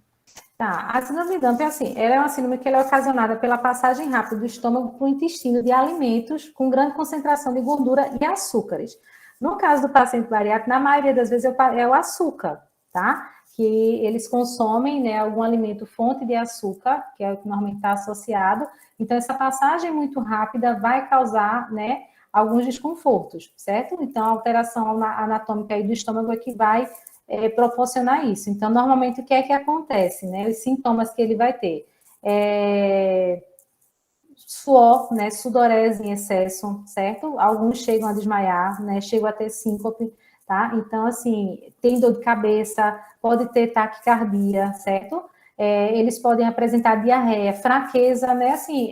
Tá, a síndrome de dumping, assim, ela é uma síndrome que ela é ocasionada pela passagem rápida do estômago para o intestino de alimentos com grande concentração de gordura e açúcares. No caso do paciente bariátrico, na maioria das vezes é o açúcar, tá? Que eles consomem, né, algum alimento fonte de açúcar, que é o que normalmente está associado. Então, essa passagem muito rápida vai causar, né, alguns desconfortos, certo? Então, a alteração anatômica aí do estômago é que vai proporcionar isso. Então, normalmente, o que é que acontece, né? Os sintomas que ele vai ter. Suor, né? Sudorese em excesso, certo? Alguns chegam a desmaiar, né? Chegam a ter síncope, tá? Então, assim, tem dor de cabeça, pode ter taquicardia, certo? Eles podem apresentar diarreia, fraqueza, né? Assim,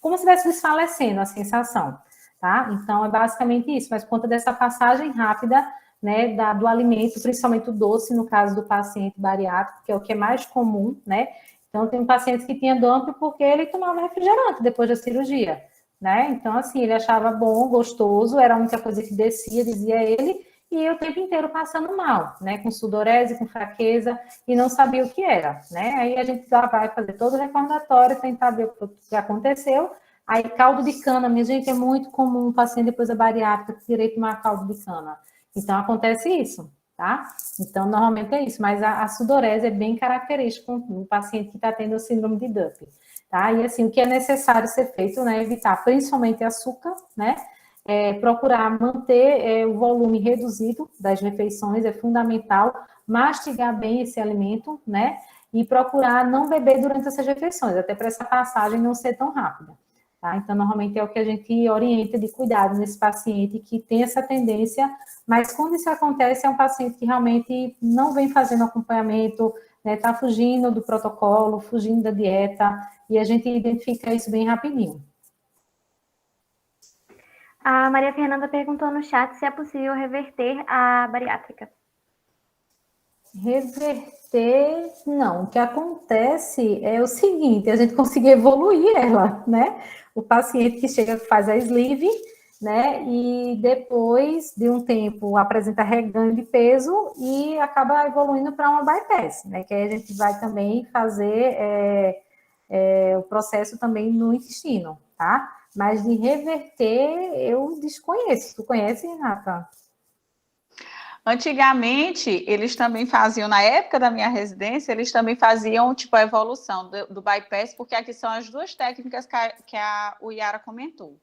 como se estivesse desfalecendo a sensação, tá? Então, é basicamente isso, mas por conta dessa passagem rápida, né, do alimento, principalmente o doce, no caso do paciente bariátrico, que é o que é mais comum, né? Então, tem um paciente que tinha dumping porque ele tomava refrigerante depois da cirurgia, né? Então, assim, ele achava bom, gostoso, era a única coisa que descia, dizia ele, e o tempo inteiro passando mal, né? Com sudorese, com fraqueza, e não sabia o que era, né? Aí a gente já vai fazer todo o recordatório, tentar ver o que aconteceu. Aí, caldo de cana, minha gente, é muito comum um paciente depois da bariátrica querer tomar caldo de cana. Então, acontece isso, tá? Então, normalmente é isso, mas a sudorese é bem característica no paciente que está tendo a síndrome de Dumping, tá? E, assim, o que é necessário ser feito, né, evitar principalmente açúcar, né, procurar manter o volume reduzido das refeições, é fundamental, mastigar bem esse alimento, né, e procurar não beber durante essas refeições, até para essa passagem não ser tão rápida. Tá? Então, normalmente é o que a gente orienta de cuidado nesse paciente que tem essa tendência, mas quando isso acontece, é um paciente que realmente não vem fazendo acompanhamento, né, tá fugindo do protocolo, fugindo da dieta, e a gente identifica isso bem rapidinho. A Maria Fernanda perguntou no chat se é possível reverter a bariátrica. Reverter, não. O que acontece é o seguinte, a gente conseguir evoluir ela, né? O paciente que chega, faz a sleeve, né? E depois de um tempo apresenta reganho de peso e acaba evoluindo para uma bypass, né? Que aí a gente vai também fazer o processo também no intestino, tá? Mas de reverter, eu desconheço. Tu conhece, Renata? Antigamente, eles também faziam, na época da minha residência, eles também faziam, tipo, a evolução do bypass, porque aqui são as duas técnicas que a Yara comentou.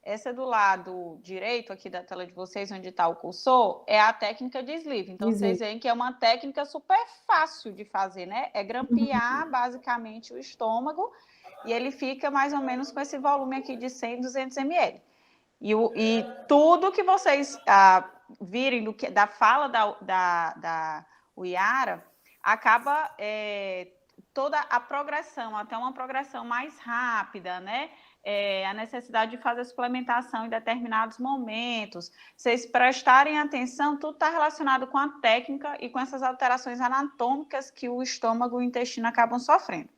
Essa do lado direito, aqui da tela de vocês, onde está o cursor, é a técnica de sleeve. Então, vocês veem que é uma técnica super fácil de fazer, né? É grampear, basicamente, o estômago, e ele fica mais ou menos com esse volume aqui de 100, 200 ml. E tudo que vocês virem da fala da Yara, acaba toda a progressão, até uma progressão mais rápida, né? A necessidade de fazer suplementação em determinados momentos. Vocês prestarem atenção, tudo está relacionado com a técnica e com essas alterações anatômicas que o estômago e o intestino acabam sofrendo.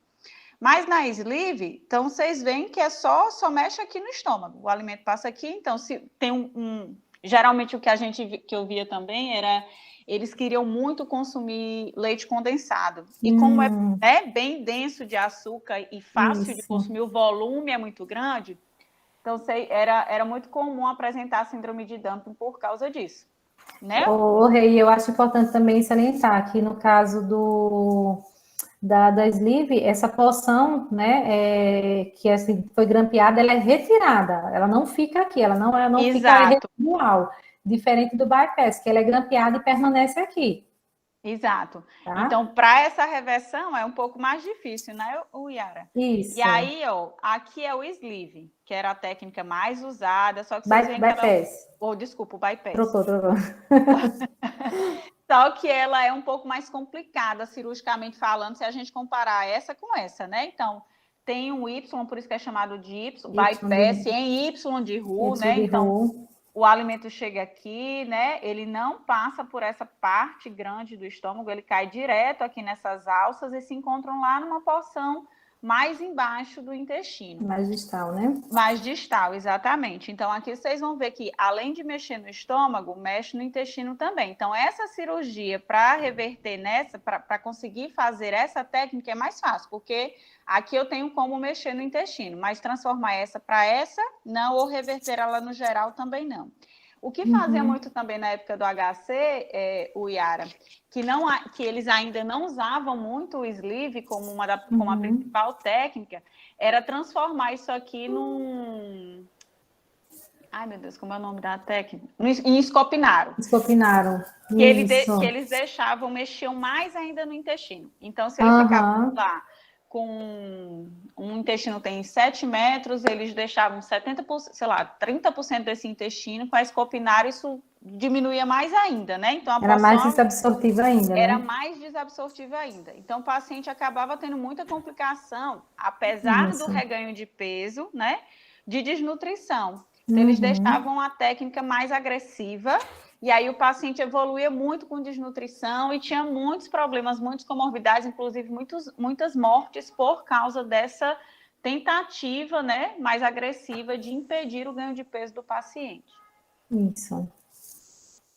Mas na sleeve, então vocês veem que só mexe aqui no estômago. O alimento passa aqui, então se tem geralmente o que eu via também era eles queriam muito consumir leite condensado. E como é bem denso de açúcar e fácil de consumir, o volume é muito grande, então era muito comum apresentar a síndrome de Dumping por causa disso. Né? Rei, eu acho importante também salientar que no caso da sleeve, essa porção, né, que assim, foi grampeada, ela é retirada, ela não fica aqui, ela não fica residual, diferente do bypass, que ela é grampeada e permanece aqui. Exato. Tá? Então, para essa reversão é um pouco mais difícil, né, Yara? Isso. E aí, aqui é o sleeve, que era a técnica mais usada, só que vocês veem que ela... Desculpa, o bypass. Trocou. Só que ela é um pouco mais complicada, cirurgicamente falando, se a gente comparar essa com essa, né? Então, tem um Y, por isso que é chamado de Y, bypass em Y de Roux, né? Então, o alimento chega aqui, né? Ele não passa por essa parte grande do estômago, ele cai direto aqui nessas alças e se encontram lá numa porção mais embaixo do intestino. Mais distal, né? Mais distal, exatamente. Então, aqui vocês vão ver que, além de mexer no estômago, mexe no intestino também. Então, essa cirurgia, para reverter nessa, para conseguir fazer essa técnica, é mais fácil, porque aqui eu tenho como mexer no intestino, mas transformar essa para essa, não, ou reverter ela no geral também não. O que fazia muito também na época do HC, o Yara, que eles ainda não usavam muito o sleeve como a principal técnica, era transformar isso aqui num... Ai, meu Deus, como é o nome da técnica? Em escopinaro. Escopinaro. Que eles deixavam, mexiam mais ainda no intestino. Então, se ele ficava lá com um intestino tem 7 metros, eles deixavam 70%, sei lá, 30% desse intestino, com a escopinar isso diminuía mais ainda, né? Então, era mais desabsortiva ainda, era né? mais desabsortiva ainda. Então, o paciente acabava tendo muita complicação, apesar do reganho de peso, né? De desnutrição. Então, eles deixavam a técnica mais agressiva, e aí o paciente evoluía muito com desnutrição e tinha muitos problemas, muitas comorbidades, inclusive muitas mortes por causa dessa tentativa, né, mais agressiva de impedir o ganho de peso do paciente. Isso.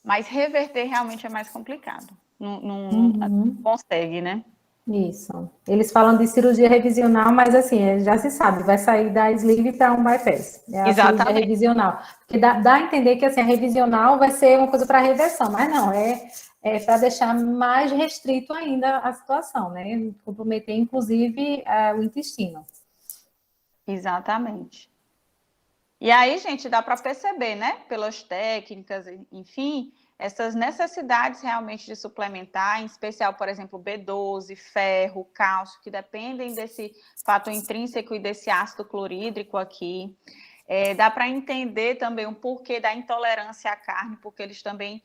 Mas reverter realmente é mais complicado. Não consegue, né? Isso. Eles falam de cirurgia revisional, mas assim, já se sabe, vai sair da sleeve para um bypass. É a cirurgia revisional. Porque dá a entender que assim, a revisional vai ser uma coisa para reversão, mas não, é para deixar mais restrito ainda a situação, né? Comprometer, inclusive, o intestino. Exatamente. E aí, gente, dá para perceber, né? Pelas técnicas, enfim, essas necessidades realmente de suplementar, em especial, por exemplo, B12, ferro, cálcio, que dependem desse fator intrínseco e desse ácido clorídrico aqui. Dá para entender também o porquê da intolerância à carne, porque eles também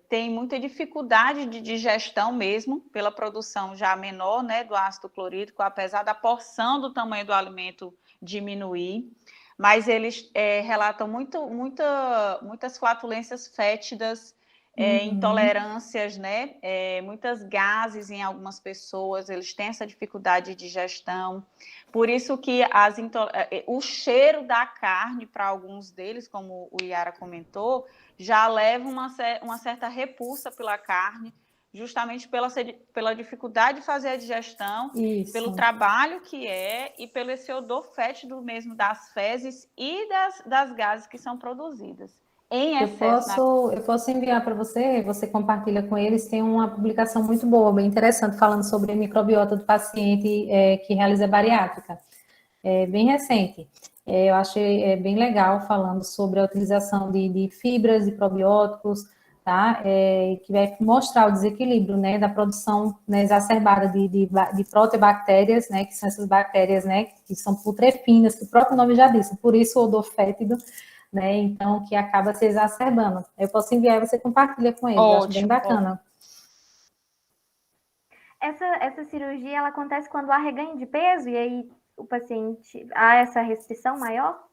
têm muita dificuldade de digestão mesmo, pela produção já menor, né, do ácido clorídrico, apesar da porção do tamanho do alimento diminuir. Mas eles relatam muitas flatulências fétidas, intolerâncias, né? Muitas gases em algumas pessoas, eles têm essa dificuldade de digestão. Por isso que o cheiro da carne, para alguns deles, como o Yara comentou, já leva uma certa repulsa pela carne, justamente pela dificuldade de fazer a digestão, pelo trabalho que e pelo esse odor fétido mesmo das fezes e das gases que são produzidas em excesso. Eu posso enviar para você compartilha com eles, tem uma publicação muito boa, bem interessante, falando sobre a microbiota do paciente que realiza bariátrica. É bem recente. Eu achei bem legal, falando sobre a utilização de fibras e probióticos, tá? Que vai mostrar o desequilíbrio, né, da produção, né, exacerbada de proteobactérias, né, que são essas bactérias, né, que são putrefinas, que o próprio nome já disse, por isso o odor fétido, né, então, que acaba se exacerbando. Eu posso enviar e você compartilha com ele, eu acho bem bacana. Essa cirurgia, ela acontece quando há reganho de peso, e aí o paciente, há essa restrição maior?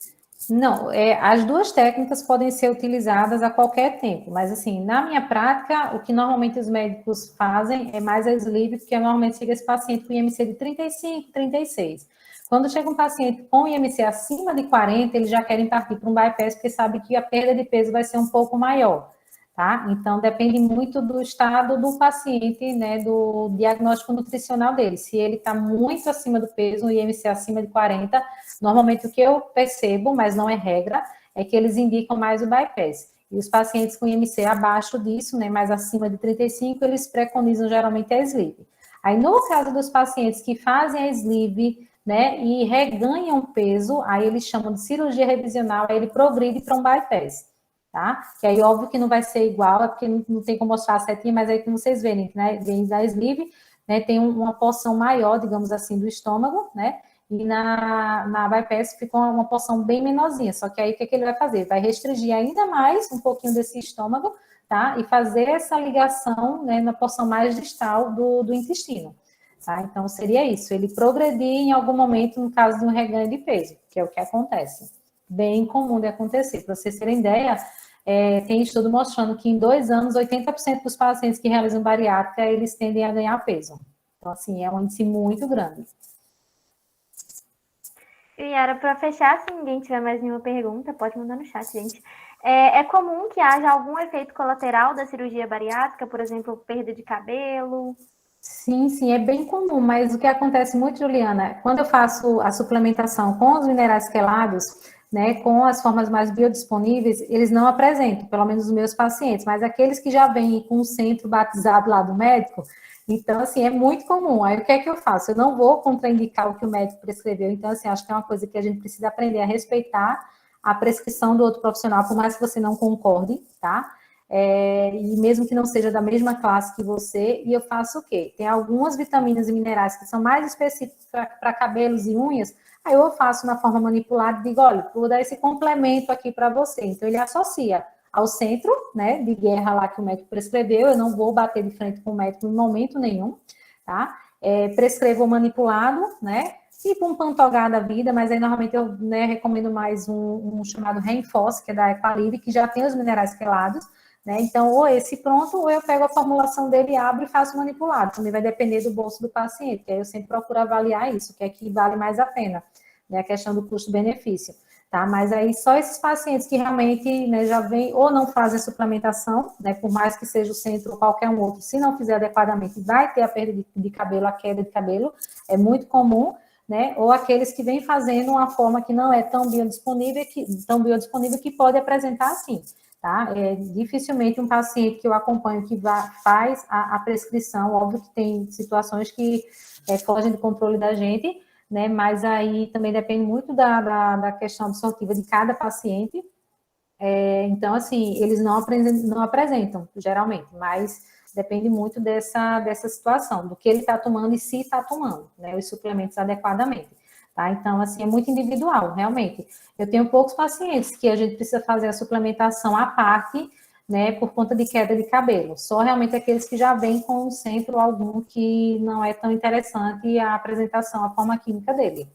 Não, as duas técnicas podem ser utilizadas a qualquer tempo, mas assim, na minha prática, o que normalmente os médicos fazem é mais a sleeve, porque normalmente chega esse paciente com IMC de 35, 36. Quando chega um paciente com IMC acima de 40, eles já querem partir para um bypass, porque sabe que a perda de peso vai ser um pouco maior, tá? Então, depende muito do estado do paciente, né, do diagnóstico nutricional dele. Se ele está muito acima do peso, o IMC acima de 40, normalmente o que eu percebo, mas não é regra, é que eles indicam mais o bypass. E os pacientes com IMC abaixo disso, né, mais acima de 35, eles preconizam geralmente a sleeve. Aí, no caso dos pacientes que fazem a sleeve, né, e reganham peso, aí eles chamam de cirurgia revisional, aí ele progride para um bypass, tá? Que aí, óbvio que não vai ser igual, é porque não tem como mostrar a setinha, mas aí como vocês verem, né, vem da sleeve, né, tem uma porção maior, digamos assim, do estômago, né, e na bypass ficou uma porção bem menorzinha, só que aí o que ele vai fazer? Vai restringir ainda mais um pouquinho desse estômago, tá? E fazer essa ligação, né, na porção mais distal do intestino, tá? Então, seria isso, ele progredir em algum momento no caso de um reganho de peso, que é o que acontece. Bem comum de acontecer. Para vocês terem ideia, tem estudo mostrando que em 2 anos, 80% dos pacientes que realizam bariátrica, eles tendem a ganhar peso. Então, assim, é um índice muito grande. E era para fechar, se ninguém tiver mais nenhuma pergunta, pode mandar no chat, gente. É comum que haja algum efeito colateral da cirurgia bariátrica, por exemplo, perda de cabelo? Sim, sim, é bem comum, mas o que acontece muito, Juliana, quando eu faço a suplementação com os minerais quelados, né, com as formas mais biodisponíveis, eles não apresentam, pelo menos os meus pacientes, mas aqueles que já vêm com o centro batizado lá do médico, então, assim, é muito comum. Aí, o que é que eu faço? Eu não vou contraindicar o que o médico prescreveu, então, assim, acho que é uma coisa que a gente precisa aprender a respeitar a prescrição do outro profissional, por mais que você não concorde, tá? E mesmo que não seja da mesma classe que você, e eu faço o quê? Tem algumas vitaminas e minerais que são mais específicos para cabelos e unhas, aí eu faço na forma manipulada e digo, olha, vou dar esse complemento aqui para você. Então, ele associa ao centro, né, de guerra lá que o médico prescreveu, eu não vou bater de frente com o médico em momento nenhum, tá? Prescrevo o manipulado, né, tipo um Pantogá da vida, mas aí normalmente eu, né, recomendo mais um chamado Reinforce, que é da Equalive, que já tem os minerais quelados, né? Então, ou esse pronto, ou eu pego a formulação dele, abro e faço manipulado. Também vai depender do bolso do paciente, que aí eu sempre procuro avaliar isso, que é que vale mais a pena, né? A questão do custo-benefício, tá? Mas aí só esses pacientes que realmente, né, já vêm ou não fazem suplementação, né? Por mais que seja o centro ou qualquer um outro, se não fizer adequadamente, vai ter a perda de cabelo, a queda de cabelo, é muito comum, né? Ou aqueles que vêm fazendo uma forma que não é tão biodisponível que pode apresentar assim. Tá? Dificilmente um paciente que eu acompanho que faz a prescrição, óbvio que tem situações que fogem do controle da gente, né? Mas aí também depende muito da questão absortiva de cada paciente. Então, assim, eles não apresentam, geralmente, mas depende muito dessa situação, do que ele está tomando e se está tomando, né? Os suplementos adequadamente. Tá? Então, assim, é muito individual, realmente. Eu tenho poucos pacientes que a gente precisa fazer a suplementação à parte, né, por conta de queda de cabelo. Só realmente aqueles que já vêm com um centro algum que não é tão interessante a apresentação, a forma química dele,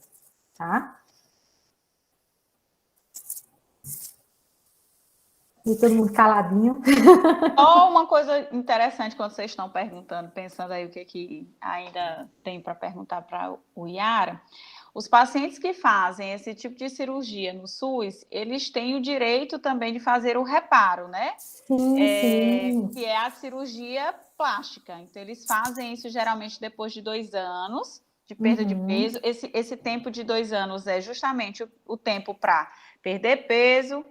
tá? E todo mundo caladinho. Só uma coisa interessante quando vocês estão perguntando, pensando aí o que ainda tem para perguntar para o Yara. Os pacientes que fazem esse tipo de cirurgia no SUS, eles têm o direito também de fazer o reparo, né? Sim. Que é a cirurgia plástica. Então, eles fazem isso geralmente depois de 2 anos de perda de peso. Esse tempo de 2 anos é justamente o tempo para perder peso,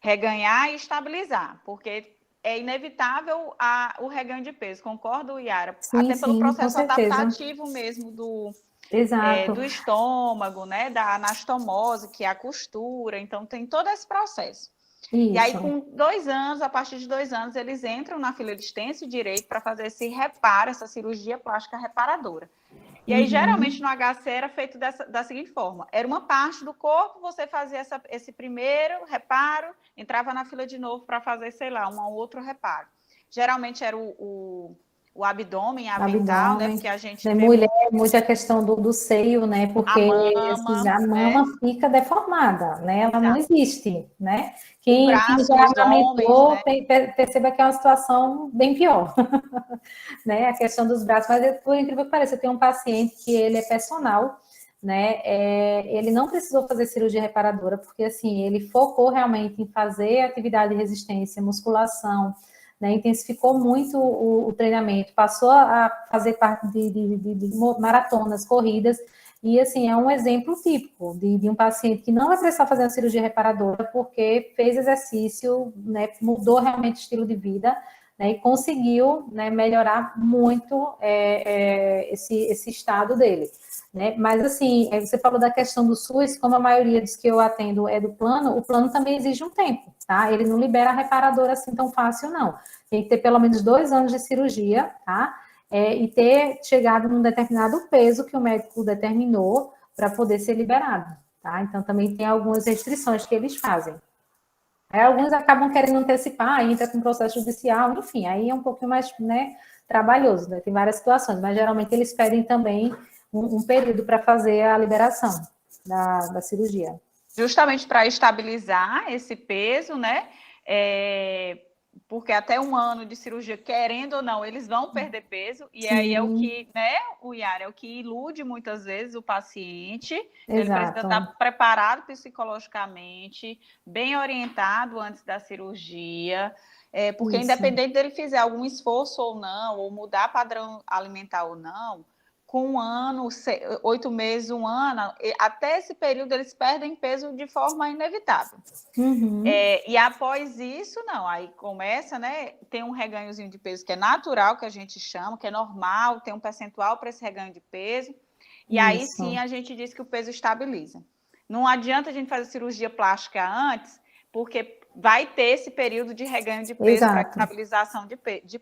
reganhar e estabilizar, porque é inevitável o reganho de peso. Concordo, Yara? Até pelo processo adaptativo mesmo do estômago, né? Da anastomose, que é a costura. Então, tem todo esse processo. Isso. E aí, com 2 anos, a partir de 2 anos, eles entram na fila de extenso direito para fazer esse reparo, essa cirurgia plástica reparadora. E aí, geralmente, no HC era feito da seguinte forma. Era uma parte do corpo, você fazia esse primeiro reparo, entrava na fila de novo para fazer, sei lá, um outro reparo. Geralmente era o abdômen avental, né? Porque a gente vê mulher, muita questão do seio, né? Porque a mama fica deformada, né? Ela não existe, né? Quem já amamentou, perceba que é uma situação bem pior, né? A questão dos braços. Mas, por incrível que pareça, eu tenho um paciente que ele é personal, né? Ele não precisou fazer cirurgia reparadora, porque, assim, ele focou realmente em fazer atividade de resistência, musculação, né, intensificou muito o treinamento, passou a fazer parte de maratonas, corridas, e assim, é um exemplo típico de um paciente que não vai precisar fazer uma cirurgia reparadora porque fez exercício, né, mudou realmente o estilo de vida, né, e conseguiu, né, melhorar muito esse estado dele. Né? Mas, assim, você falou da questão do SUS, como a maioria dos que eu atendo é do plano, o plano também exige um tempo, tá? Ele não libera a reparadora assim tão fácil, não. Tem que ter pelo menos 2 anos de cirurgia, tá? E ter chegado num determinado peso que o médico determinou para poder ser liberado, tá? Então, também tem algumas restrições que eles fazem. Aí alguns acabam querendo antecipar, entra com processo judicial, enfim, aí é um pouquinho mais, né, trabalhoso, né? Tem várias situações, mas geralmente eles pedem também um período para fazer a liberação da cirurgia. Justamente para estabilizar esse peso, né? Porque até 1 ano de cirurgia, querendo ou não, eles vão perder peso, e Sim. aí é o que, né, o Yara, é o que ilude muitas vezes o paciente. Ele precisa estar preparado psicologicamente, bem orientado antes da cirurgia, porque independente dele fizer algum esforço ou não, ou mudar padrão alimentar ou não, com 1 ano, 8 meses, 1 ano, até esse período eles perdem peso de forma inevitável. E após isso, não, aí começa, né, tem um reganhozinho de peso que é natural, que a gente chama, que é normal, tem um percentual para esse reganho de peso, e aí sim a gente diz que o peso estabiliza. Não adianta a gente fazer cirurgia plástica antes, porque vai ter esse período de reganho de peso para estabilização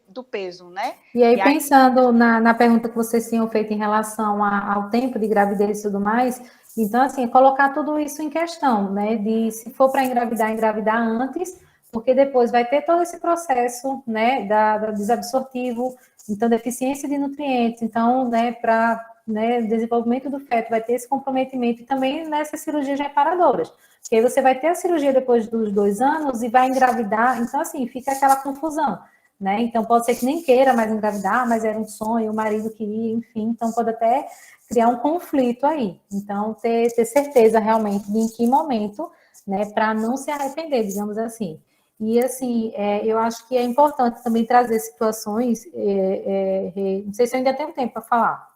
do peso, né? E aí, pensando na pergunta que vocês tinham feito em relação ao tempo de gravidez e tudo mais, então, assim, colocar tudo isso em questão, né? De se for para engravidar antes, porque depois vai ter todo esse processo, né, da desabsortivo, então, deficiência de nutrientes, então, né, para desenvolvimento do feto, vai ter esse comprometimento e também nessas cirurgias reparadoras. Porque aí você vai ter a cirurgia depois dos 2 anos e vai engravidar, então, assim, fica aquela confusão, né? Então, pode ser que nem queira mais engravidar, mas era um sonho, o marido queria, enfim, então pode até criar um conflito aí. Então, ter certeza realmente de em que momento, né, para não se arrepender, digamos assim. E, assim, eu acho que é importante também trazer situações, não sei se eu ainda tenho tempo para falar,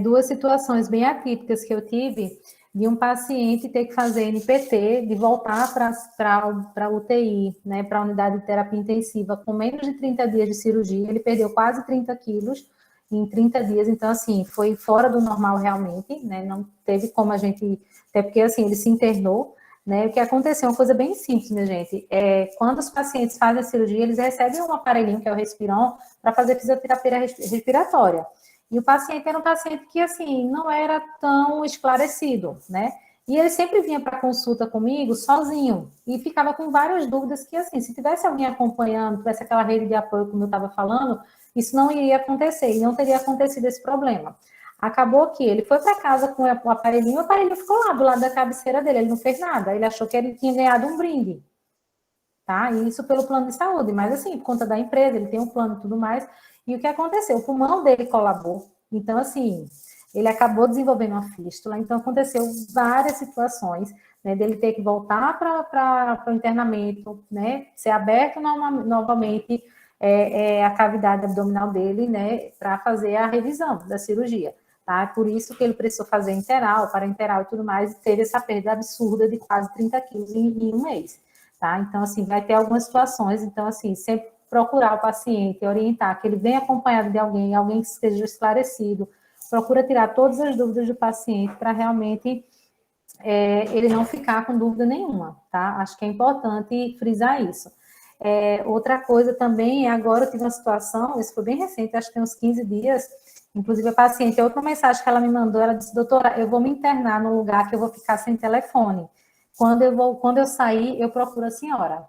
2 situações bem atípicas que eu tive, de um paciente ter que fazer NPT, de voltar para a UTI, né, para a unidade de terapia intensiva, com menos de 30 dias de cirurgia, ele perdeu quase 30 quilos em 30 dias, então, assim, foi fora do normal realmente, né, não teve como a gente, até porque, assim, ele se internou, né, o que aconteceu, uma coisa bem simples, minha gente, quando os pacientes fazem a cirurgia, eles recebem um aparelhinho, que é o Respiron, para fazer fisioterapia respiratória. E o paciente era um paciente que, assim, não era tão esclarecido, né? E ele sempre vinha para consulta comigo sozinho e ficava com várias dúvidas que, assim, se tivesse alguém acompanhando, tivesse aquela rede de apoio, como eu estava falando, isso não iria acontecer e não teria acontecido esse problema. Acabou que ele foi para casa com o aparelhinho ficou lá do lado da cabeceira dele, ele não fez nada, ele achou que ele tinha ganhado um brinde, tá? E isso pelo plano de saúde, mas assim, por conta da empresa, ele tem um plano e tudo mais. E o que aconteceu? O pulmão dele colabou. Então, assim, ele acabou desenvolvendo uma fístula. Então, aconteceu várias situações, né, dele ter que voltar para o internamento, né, ser aberto novamente a cavidade abdominal dele, né, para fazer a revisão da cirurgia. Tá? Por isso que ele precisou fazer interal, parenteral e tudo mais, e teve essa perda absurda de quase 30 quilos em 1 mês. Tá? Então, assim, vai ter algumas situações. Então, assim, sempre procurar o paciente, orientar, que ele venha acompanhado de alguém que esteja esclarecido, procura tirar todas as dúvidas do paciente para realmente ele não ficar com dúvida nenhuma, tá? Acho que é importante frisar isso. Outra coisa também, agora eu tive uma situação, isso foi bem recente, acho que tem uns 15 dias, inclusive a paciente, outra mensagem que ela me mandou, ela disse, doutora, eu vou me internar num lugar que eu vou ficar sem telefone. Quando eu sair, eu procuro a senhora.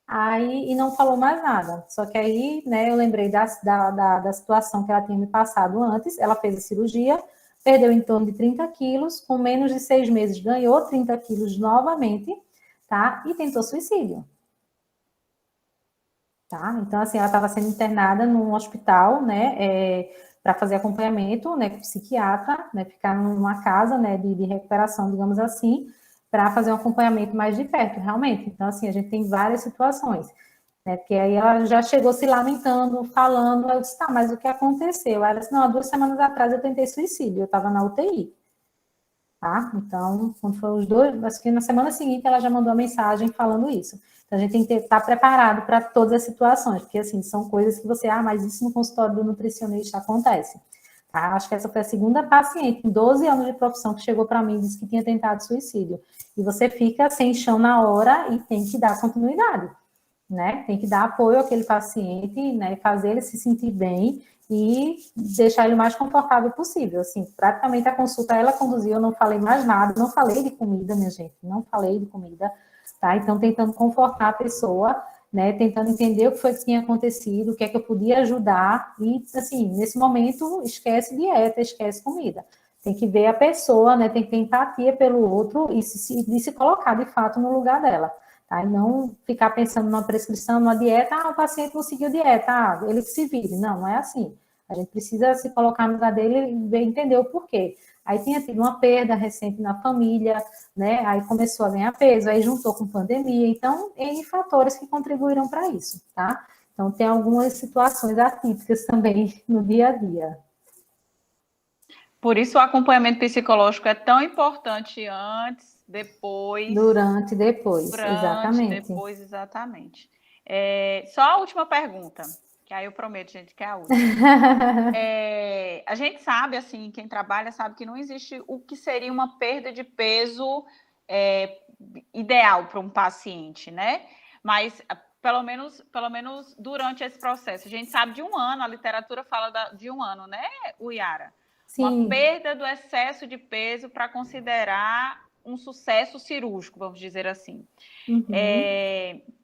Aí, e não falou mais nada. Só que aí, né, eu lembrei da situação que ela tinha me passado antes. Ela fez a cirurgia, perdeu em torno de 30 quilos, com menos de 6 meses ganhou 30 quilos novamente, tá? E tentou suicídio. Tá? Então, assim, ela estava sendo internada num hospital, né, para fazer acompanhamento, né, com psiquiatra, né, ficar numa casa, né, de recuperação, digamos assim, para fazer um acompanhamento mais de perto, realmente. Então, assim, a gente tem várias situações, né, porque aí ela já chegou se lamentando, falando, eu disse, tá, mas o que aconteceu? Ela disse, não, há 2 semanas atrás eu tentei suicídio, eu estava na UTI, tá? Então, quando foi os 2, acho que na semana seguinte ela já mandou a mensagem falando isso. Então, a gente tem que estar preparado para todas as situações, porque, assim, são coisas que você, mas isso no consultório do nutricionista acontece. Tá? Acho que essa foi a segunda paciente, em 12 anos de profissão, que chegou para mim e disse que tinha tentado suicídio. E você fica sem chão na hora e tem que dar continuidade, né? Tem que dar apoio àquele paciente, né? Fazer ele se sentir bem e deixar ele o mais confortável possível. Assim, praticamente a consulta ela conduziu, eu não falei mais nada, não falei de comida, minha gente, não falei de comida, tá? Então, tentando confortar a pessoa, né, tentando entender o que foi que tinha acontecido, o que é que eu podia ajudar, e, assim, nesse momento, esquece dieta, esquece comida. Tem que ver a pessoa, né, tem que ter empatia pelo outro e se colocar, de fato, no lugar dela, tá? E não ficar pensando numa prescrição, numa dieta, o paciente não seguiu dieta, ele que se vire. Não, não é assim. A gente precisa se colocar no lugar dele e entender o porquê. Aí tinha tido uma perda recente na família, né? Aí começou a ganhar peso, aí juntou com pandemia. Então, N fatores que contribuíram para isso, tá? Então, tem algumas situações atípicas também no dia a dia. Por isso o acompanhamento psicológico é tão importante antes, depois. Durante e depois, durante, exatamente. depois, exatamente. Só a última pergunta, que aí eu prometo, gente, que é a última. A gente sabe, assim, quem trabalha sabe que não existe o que seria uma perda de peso ideal para um paciente, né? Mas pelo menos durante esse processo. A gente sabe de 1 ano, a literatura fala de 1 ano, né, Yara? Sim. Uma perda do excesso de peso para considerar um sucesso cirúrgico, vamos dizer assim. Uhum.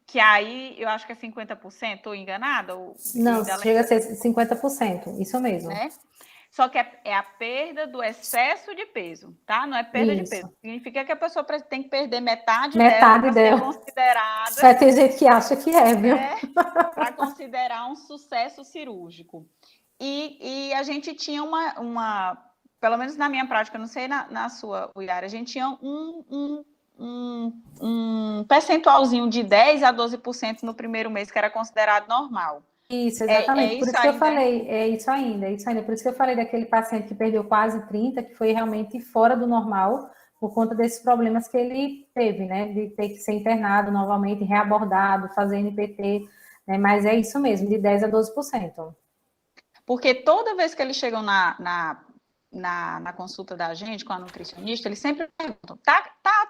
Que aí eu acho que é 50%, estou enganada? Não, chega a ser 50%, isso mesmo. Né? Só que é a perda do excesso de peso, tá? Não é perda de peso. Significa que a pessoa tem que perder metade dela para ser considerada. Vai ter gente que acha que viu? Para considerar um sucesso cirúrgico. E a gente tinha pelo menos na minha prática, não sei na sua, Yara, a gente tinha um percentualzinho de 10% a 12% no primeiro mês, que era considerado normal. Isso, exatamente. Por isso que eu falei, é isso ainda. Por isso que eu falei daquele paciente que perdeu quase 30, que foi realmente fora do normal, por conta desses problemas que ele teve, né? De ter que ser internado novamente, reabordado, fazer NPT, né? Mas é isso mesmo, de 10% a 12%. Porque toda vez que eles chegam na consulta da gente com a nutricionista, eles sempre perguntam, tá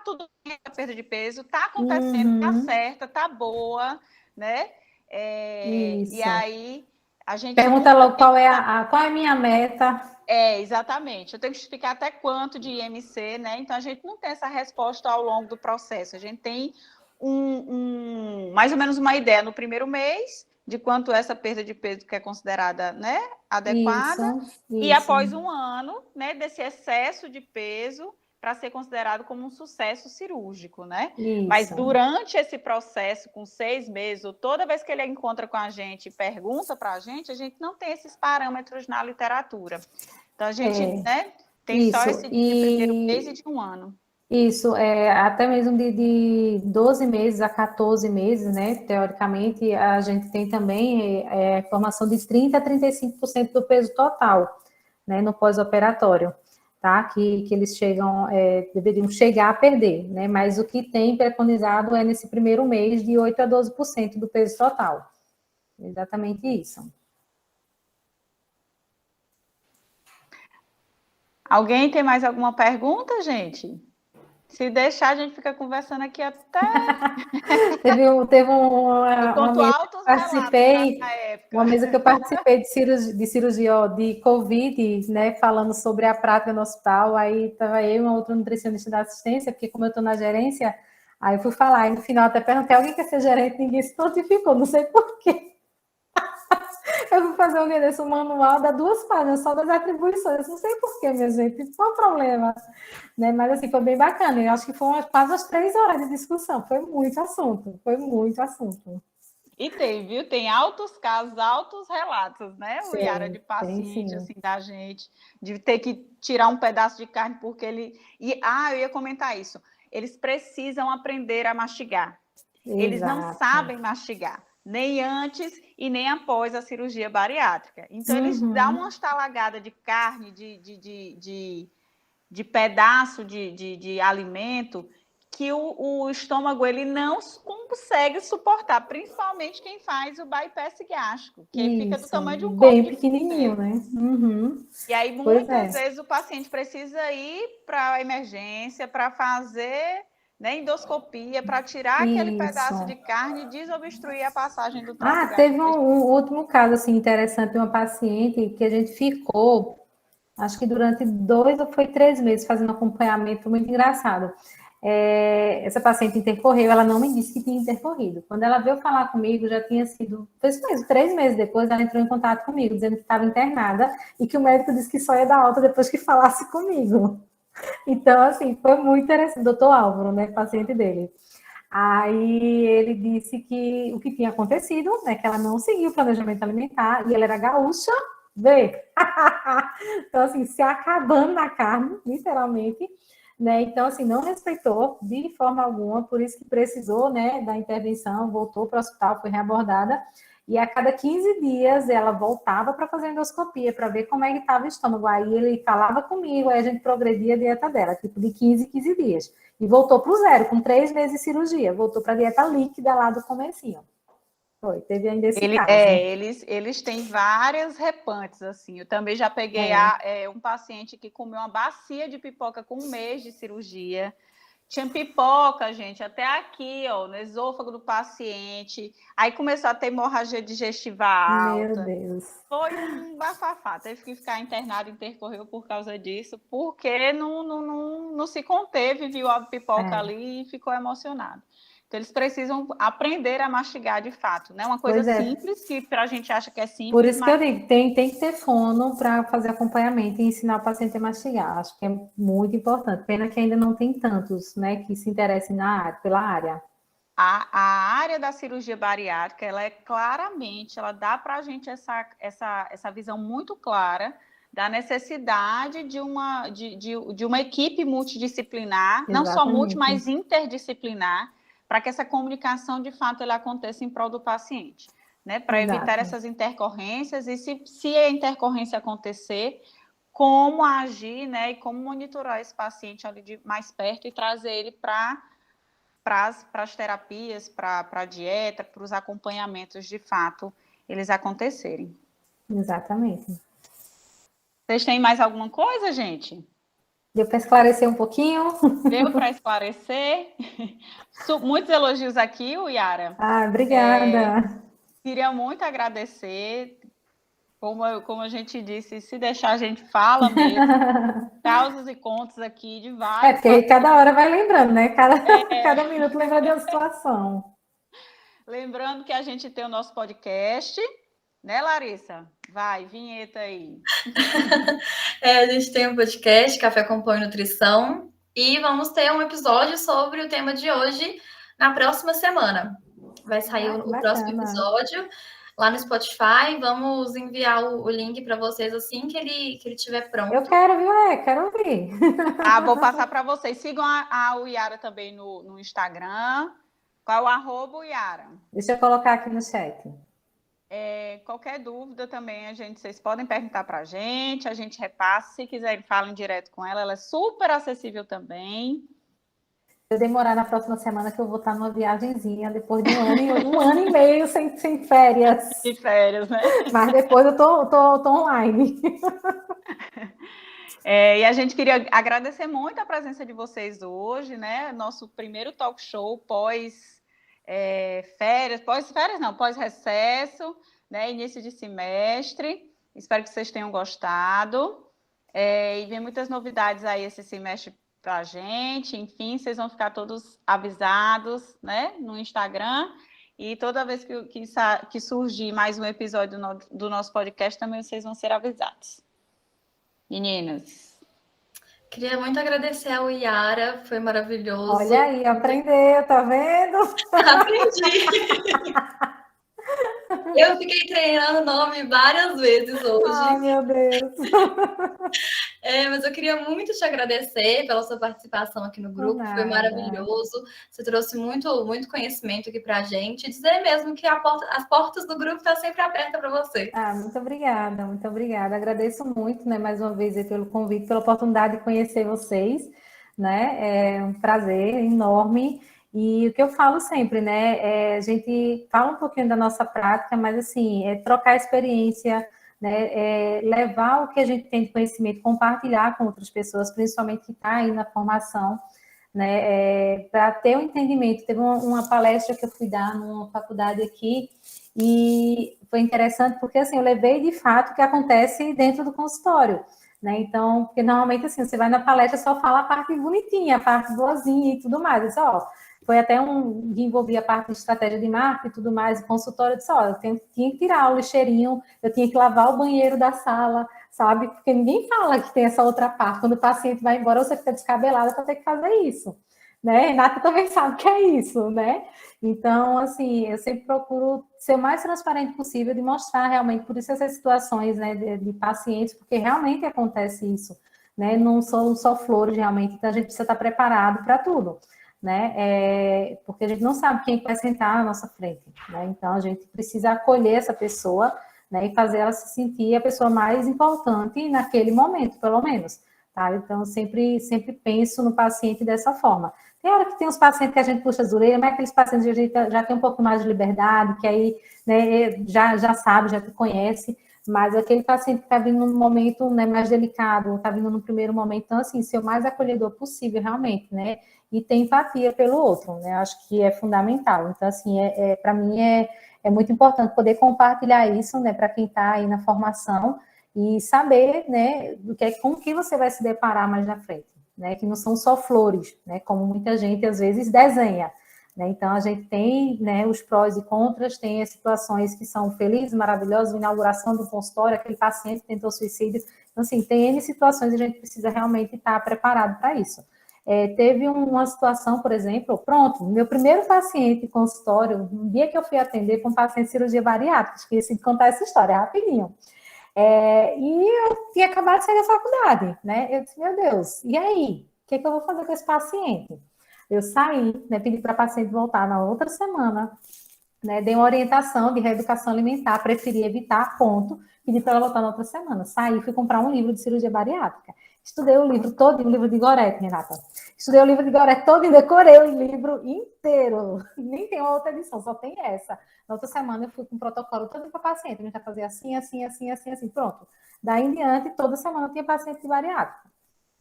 tudo bem a perda de peso, tá acontecendo, tá certa, tá boa, né? E aí a gente pergunta logo qual é a minha meta. Exatamente. Eu tenho que explicar até quanto de IMC, né? Então a gente não tem essa resposta ao longo do processo. A gente tem mais ou menos uma ideia no primeiro mês de quanto essa perda de peso que é considerada, né, adequada, e após 1 ano, né, desse excesso de peso para ser considerado como um sucesso cirúrgico, né? Mas durante esse processo, com 6 meses, ou toda vez que ele encontra com a gente e pergunta para a gente não tem esses parâmetros na literatura. Então, a gente né, tem só esse de primeiro mês e de 1 ano. Isso, até mesmo de 12 meses a 14 meses, né? Teoricamente, a gente tem também formação de 30% a 35% do peso total, né? No pós-operatório, tá? Que eles deveriam chegar a perder, né? Mas o que tem preconizado é nesse primeiro mês de 8% a 12% do peso total. Exatamente isso. Alguém tem mais alguma pergunta, gente? Se deixar, a gente fica conversando aqui até... Teve uma mesa que eu participei de cirurgia de Covid, né, falando sobre a prática no hospital, aí estava eu e uma outra nutricionista da assistência, porque como eu estou na gerência, aí eu fui falar, e no final até perguntei, alguém quer ser gerente? Ninguém se notificou, não sei por quê. Eu fui fazer um manual, dá 2 páginas só das atribuições. Eu não sei porquê, minha gente, qual o problema? Né? Mas, assim, foi bem bacana. Eu acho que foram quase as 3 horas de discussão. Foi muito assunto. E tem altos casos, altos relatos, né, Yara, de paciente, assim, da gente, de ter que tirar um pedaço de carne porque ele... eu ia comentar isso. Eles precisam aprender a mastigar. Exato. Eles não sabem mastigar. Nem antes e nem após a cirurgia bariátrica. Então, eles dão uma estalagada de carne, de pedaço de alimento, que o estômago ele não consegue suportar, principalmente quem faz o bypass gástrico, que fica do tamanho de um copo bem pequenininho, né? E aí, muitas vezes, o paciente precisa ir para a emergência para fazer... né, endoscopia, para tirar aquele pedaço de carne e desobstruir a passagem do trato. Teve um último caso, assim, interessante, uma paciente que a gente ficou, acho que durante 2 ou 3 meses fazendo acompanhamento, muito engraçado. essa paciente intercorreu, ela não me disse que tinha intercorrido. Quando ela veio falar comigo, já tinha sido, foi isso mesmo, 3 meses depois, ela entrou em contato comigo, dizendo que estava internada e que o médico disse que só ia dar alta depois que falasse comigo. Então, assim, foi muito interessante. Doutor Álvaro, né, paciente dele. Aí ele disse que o que tinha acontecido, né, que ela não seguiu o planejamento alimentar e ela era gaúcha, vê? Então, assim, se acabando na carne, literalmente, né? Então, assim, não respeitou de forma alguma, por isso que precisou, né, da intervenção, voltou para o hospital, foi reabordada, e a cada 15 dias ela voltava para fazer endoscopia, para ver como é que estava o estômago. Aí ele falava comigo, aí a gente progredia a dieta dela, tipo de 15 em 15 dias. E voltou para o zero, com 3 meses de cirurgia, voltou para a dieta líquida lá do comecinho. Foi, teve ainda esse caso. Eles têm várias repantes, assim. Eu também já peguei um paciente que comeu uma bacia de pipoca com 1 mês de cirurgia. Tinha pipoca, gente, até aqui, ó, no esôfago do paciente. Aí começou a ter hemorragia digestiva alta. Meu Deus. Foi um bafafá. Teve que ficar internado, intercorreu por causa disso, porque não se conteve, viu a pipoca ali e ficou emocionado. Então, eles precisam aprender a mastigar de fato, né? Uma coisa simples, que para a gente acha que é simples. Por isso que eu digo, tem que ter fono para fazer acompanhamento e ensinar o paciente a mastigar. Acho que é muito importante. Pena que ainda não tem tantos, né, que se interessem pela área. A área da cirurgia bariátrica, ela é claramente, ela dá para a gente essa visão muito clara da necessidade de uma equipe multidisciplinar, Exatamente. Não só multi, mas interdisciplinar, para que essa comunicação, de fato, ela aconteça em prol do paciente, né? Para evitar essas intercorrências e, se a intercorrência acontecer, como agir, né? E como monitorar esse paciente ali de mais perto e trazer ele para as terapias, para a dieta, para os acompanhamentos, de fato, eles acontecerem. Exatamente. Vocês têm mais alguma coisa, gente? Deu para esclarecer um pouquinho? Deu para esclarecer. Muitos elogios aqui, Yara. Obrigada. Queria muito agradecer. Como a gente disse, se deixar a gente fala mesmo. Causas e contos aqui de vários. Porque cada hora vai lembrando, né? Cada minuto lembra de uma situação. Lembrando que a gente tem o nosso podcast, né, Larissa? Vai, vinheta aí. A gente tem um podcast, Café com Pão e Nutrição, e vamos ter um episódio sobre o tema de hoje na próxima semana. Vai sair o próximo episódio lá no Spotify. Vamos enviar o link para vocês assim que ele estiver pronto. Eu quero, viu? Quero ouvir. Vou passar para vocês. Sigam a Yara também no Instagram. Qual é o @ Yara? Deixa eu colocar aqui no chat. Qualquer dúvida também, vocês podem perguntar para a gente repassa. Se quiserem, falem direto com ela. Ela é super acessível também. Se eu demorar na próxima semana, que eu vou estar numa viagenzinha, depois de um ano e meio sem férias. De férias, né? Mas depois eu tô online. E a gente queria agradecer muito a presença de vocês hoje, né? Nosso primeiro talk show pós-recesso, né? Início de semestre. Espero que vocês tenham gostado. E vem muitas novidades aí esse semestre para a gente. Enfim, vocês vão ficar todos avisados, né? No Instagram. E toda vez que surgir mais um episódio do nosso podcast, também vocês vão ser avisados. Meninas. Queria muito agradecer ao Yara, foi maravilhoso. Olha aí, aprendeu, tá vendo? Aprendi. Eu fiquei treinando o nome várias vezes hoje. Ai, meu Deus. Mas eu queria muito te agradecer pela sua participação aqui no grupo, foi maravilhoso. Você trouxe muito, muito conhecimento aqui pra gente. Dizer mesmo que as portas do grupo estão sempre abertas para você. Muito obrigada, muito obrigada. Agradeço muito, né, mais uma vez pelo convite, pela oportunidade de conhecer vocês, né? É um prazer enorme. E o que eu falo sempre, né? A gente fala um pouquinho da nossa prática, mas assim, trocar experiência, né? Levar o que a gente tem de conhecimento, compartilhar com outras pessoas, principalmente que está aí na formação, né? Para ter um entendimento. Teve uma palestra que eu fui dar numa faculdade aqui e foi interessante porque assim, eu levei de fato o que acontece dentro do consultório. né? Então, porque normalmente, assim, você vai na palestra só fala a parte bonitinha, a parte boazinha e tudo mais. Eu disse, ó, foi até um que envolvia a parte de estratégia de marketing e tudo mais, consultório, eu disse, ó, tinha que tirar o lixeirinho, eu tinha que lavar o banheiro da sala, sabe? Porque ninguém fala que tem essa outra parte. Quando o paciente vai embora, você fica descabelada para ter que fazer isso, né? Renata também sabe que é isso, né? Então, assim, eu sempre procuro ser o mais transparente possível de mostrar realmente, por isso essas situações, né, de pacientes, porque realmente acontece isso, né? Não são só flores, realmente, então a gente precisa estar preparado para tudo, né? Porque a gente não sabe quem vai sentar na nossa frente, né? Então a gente precisa acolher essa pessoa, né, e fazer ela se sentir a pessoa mais importante naquele momento, pelo menos, tá? Então, sempre penso no paciente dessa forma. Tem hora que tem uns pacientes que a gente puxa as orelhas, mas aqueles pacientes que a gente já tem um pouco mais de liberdade, que aí, né, já sabe, já te conhece, mas aquele paciente que está vindo num momento, né, mais delicado, está vindo no primeiro momento, então, assim, ser o mais acolhedor possível, realmente, né, e ter empatia pelo outro, né, acho que é fundamental. Então, assim, para mim é muito importante poder compartilhar isso, né, para quem está aí na formação e saber, né, com que você vai se deparar mais na frente, né, que não são só flores, né, como muita gente às vezes desenha, né, então a gente tem, né, os prós e contras, tem as situações que são felizes, maravilhosas, a inauguração do consultório, aquele paciente que tentou suicídio, então assim, tem N situações e a gente precisa realmente estar preparado para isso. Teve uma situação, por exemplo, pronto, meu primeiro paciente em consultório, um dia que eu fui atender com um paciente de cirurgia bariátrica, esqueci de contar essa história, rapidinho. E eu tinha acabado de sair da faculdade, né? Eu disse, meu Deus, e aí? O que eu vou fazer com esse paciente? Eu saí, né, pedi para a paciente voltar na outra semana, né, dei uma orientação de reeducação alimentar, preferi evitar, ponto, pedi para ela voltar na outra semana. Saí, fui comprar um livro de cirurgia bariátrica. Estudei o livro todo, o livro de Goretti, Renata. Estudei o livro de Goretti todo e decorei o livro inteiro. Nem tem uma outra edição, só tem essa. Na outra semana eu fui com um protocolo todo para paciente. A gente vai fazer assim, assim, assim, assim, assim. Pronto. Daí em diante, toda semana eu tinha paciente de bariátrica.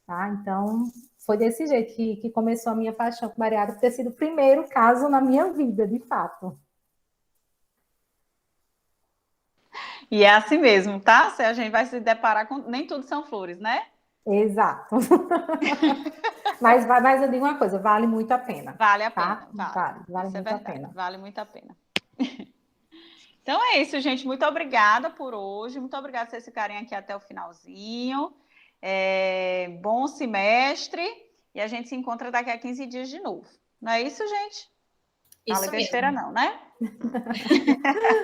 Tá? Então, foi desse jeito que começou a minha paixão por bariátrica, ter sido o primeiro caso na minha vida, de fato. E é assim mesmo, tá? Se a gente vai se deparar com... Nem tudo são flores, né? Exato. mas eu digo uma coisa, vale muito a pena. Vale a tá? pena, Vale isso é muito a verdade, pena. vale muito a pena. Então é isso, gente. Muito obrigada por hoje. Muito obrigada por vocês ficarem aqui até o finalzinho. Bom semestre. E a gente se encontra daqui a 15 dias de novo. Não é isso, gente? Isso Falei besteira mesmo. não, né?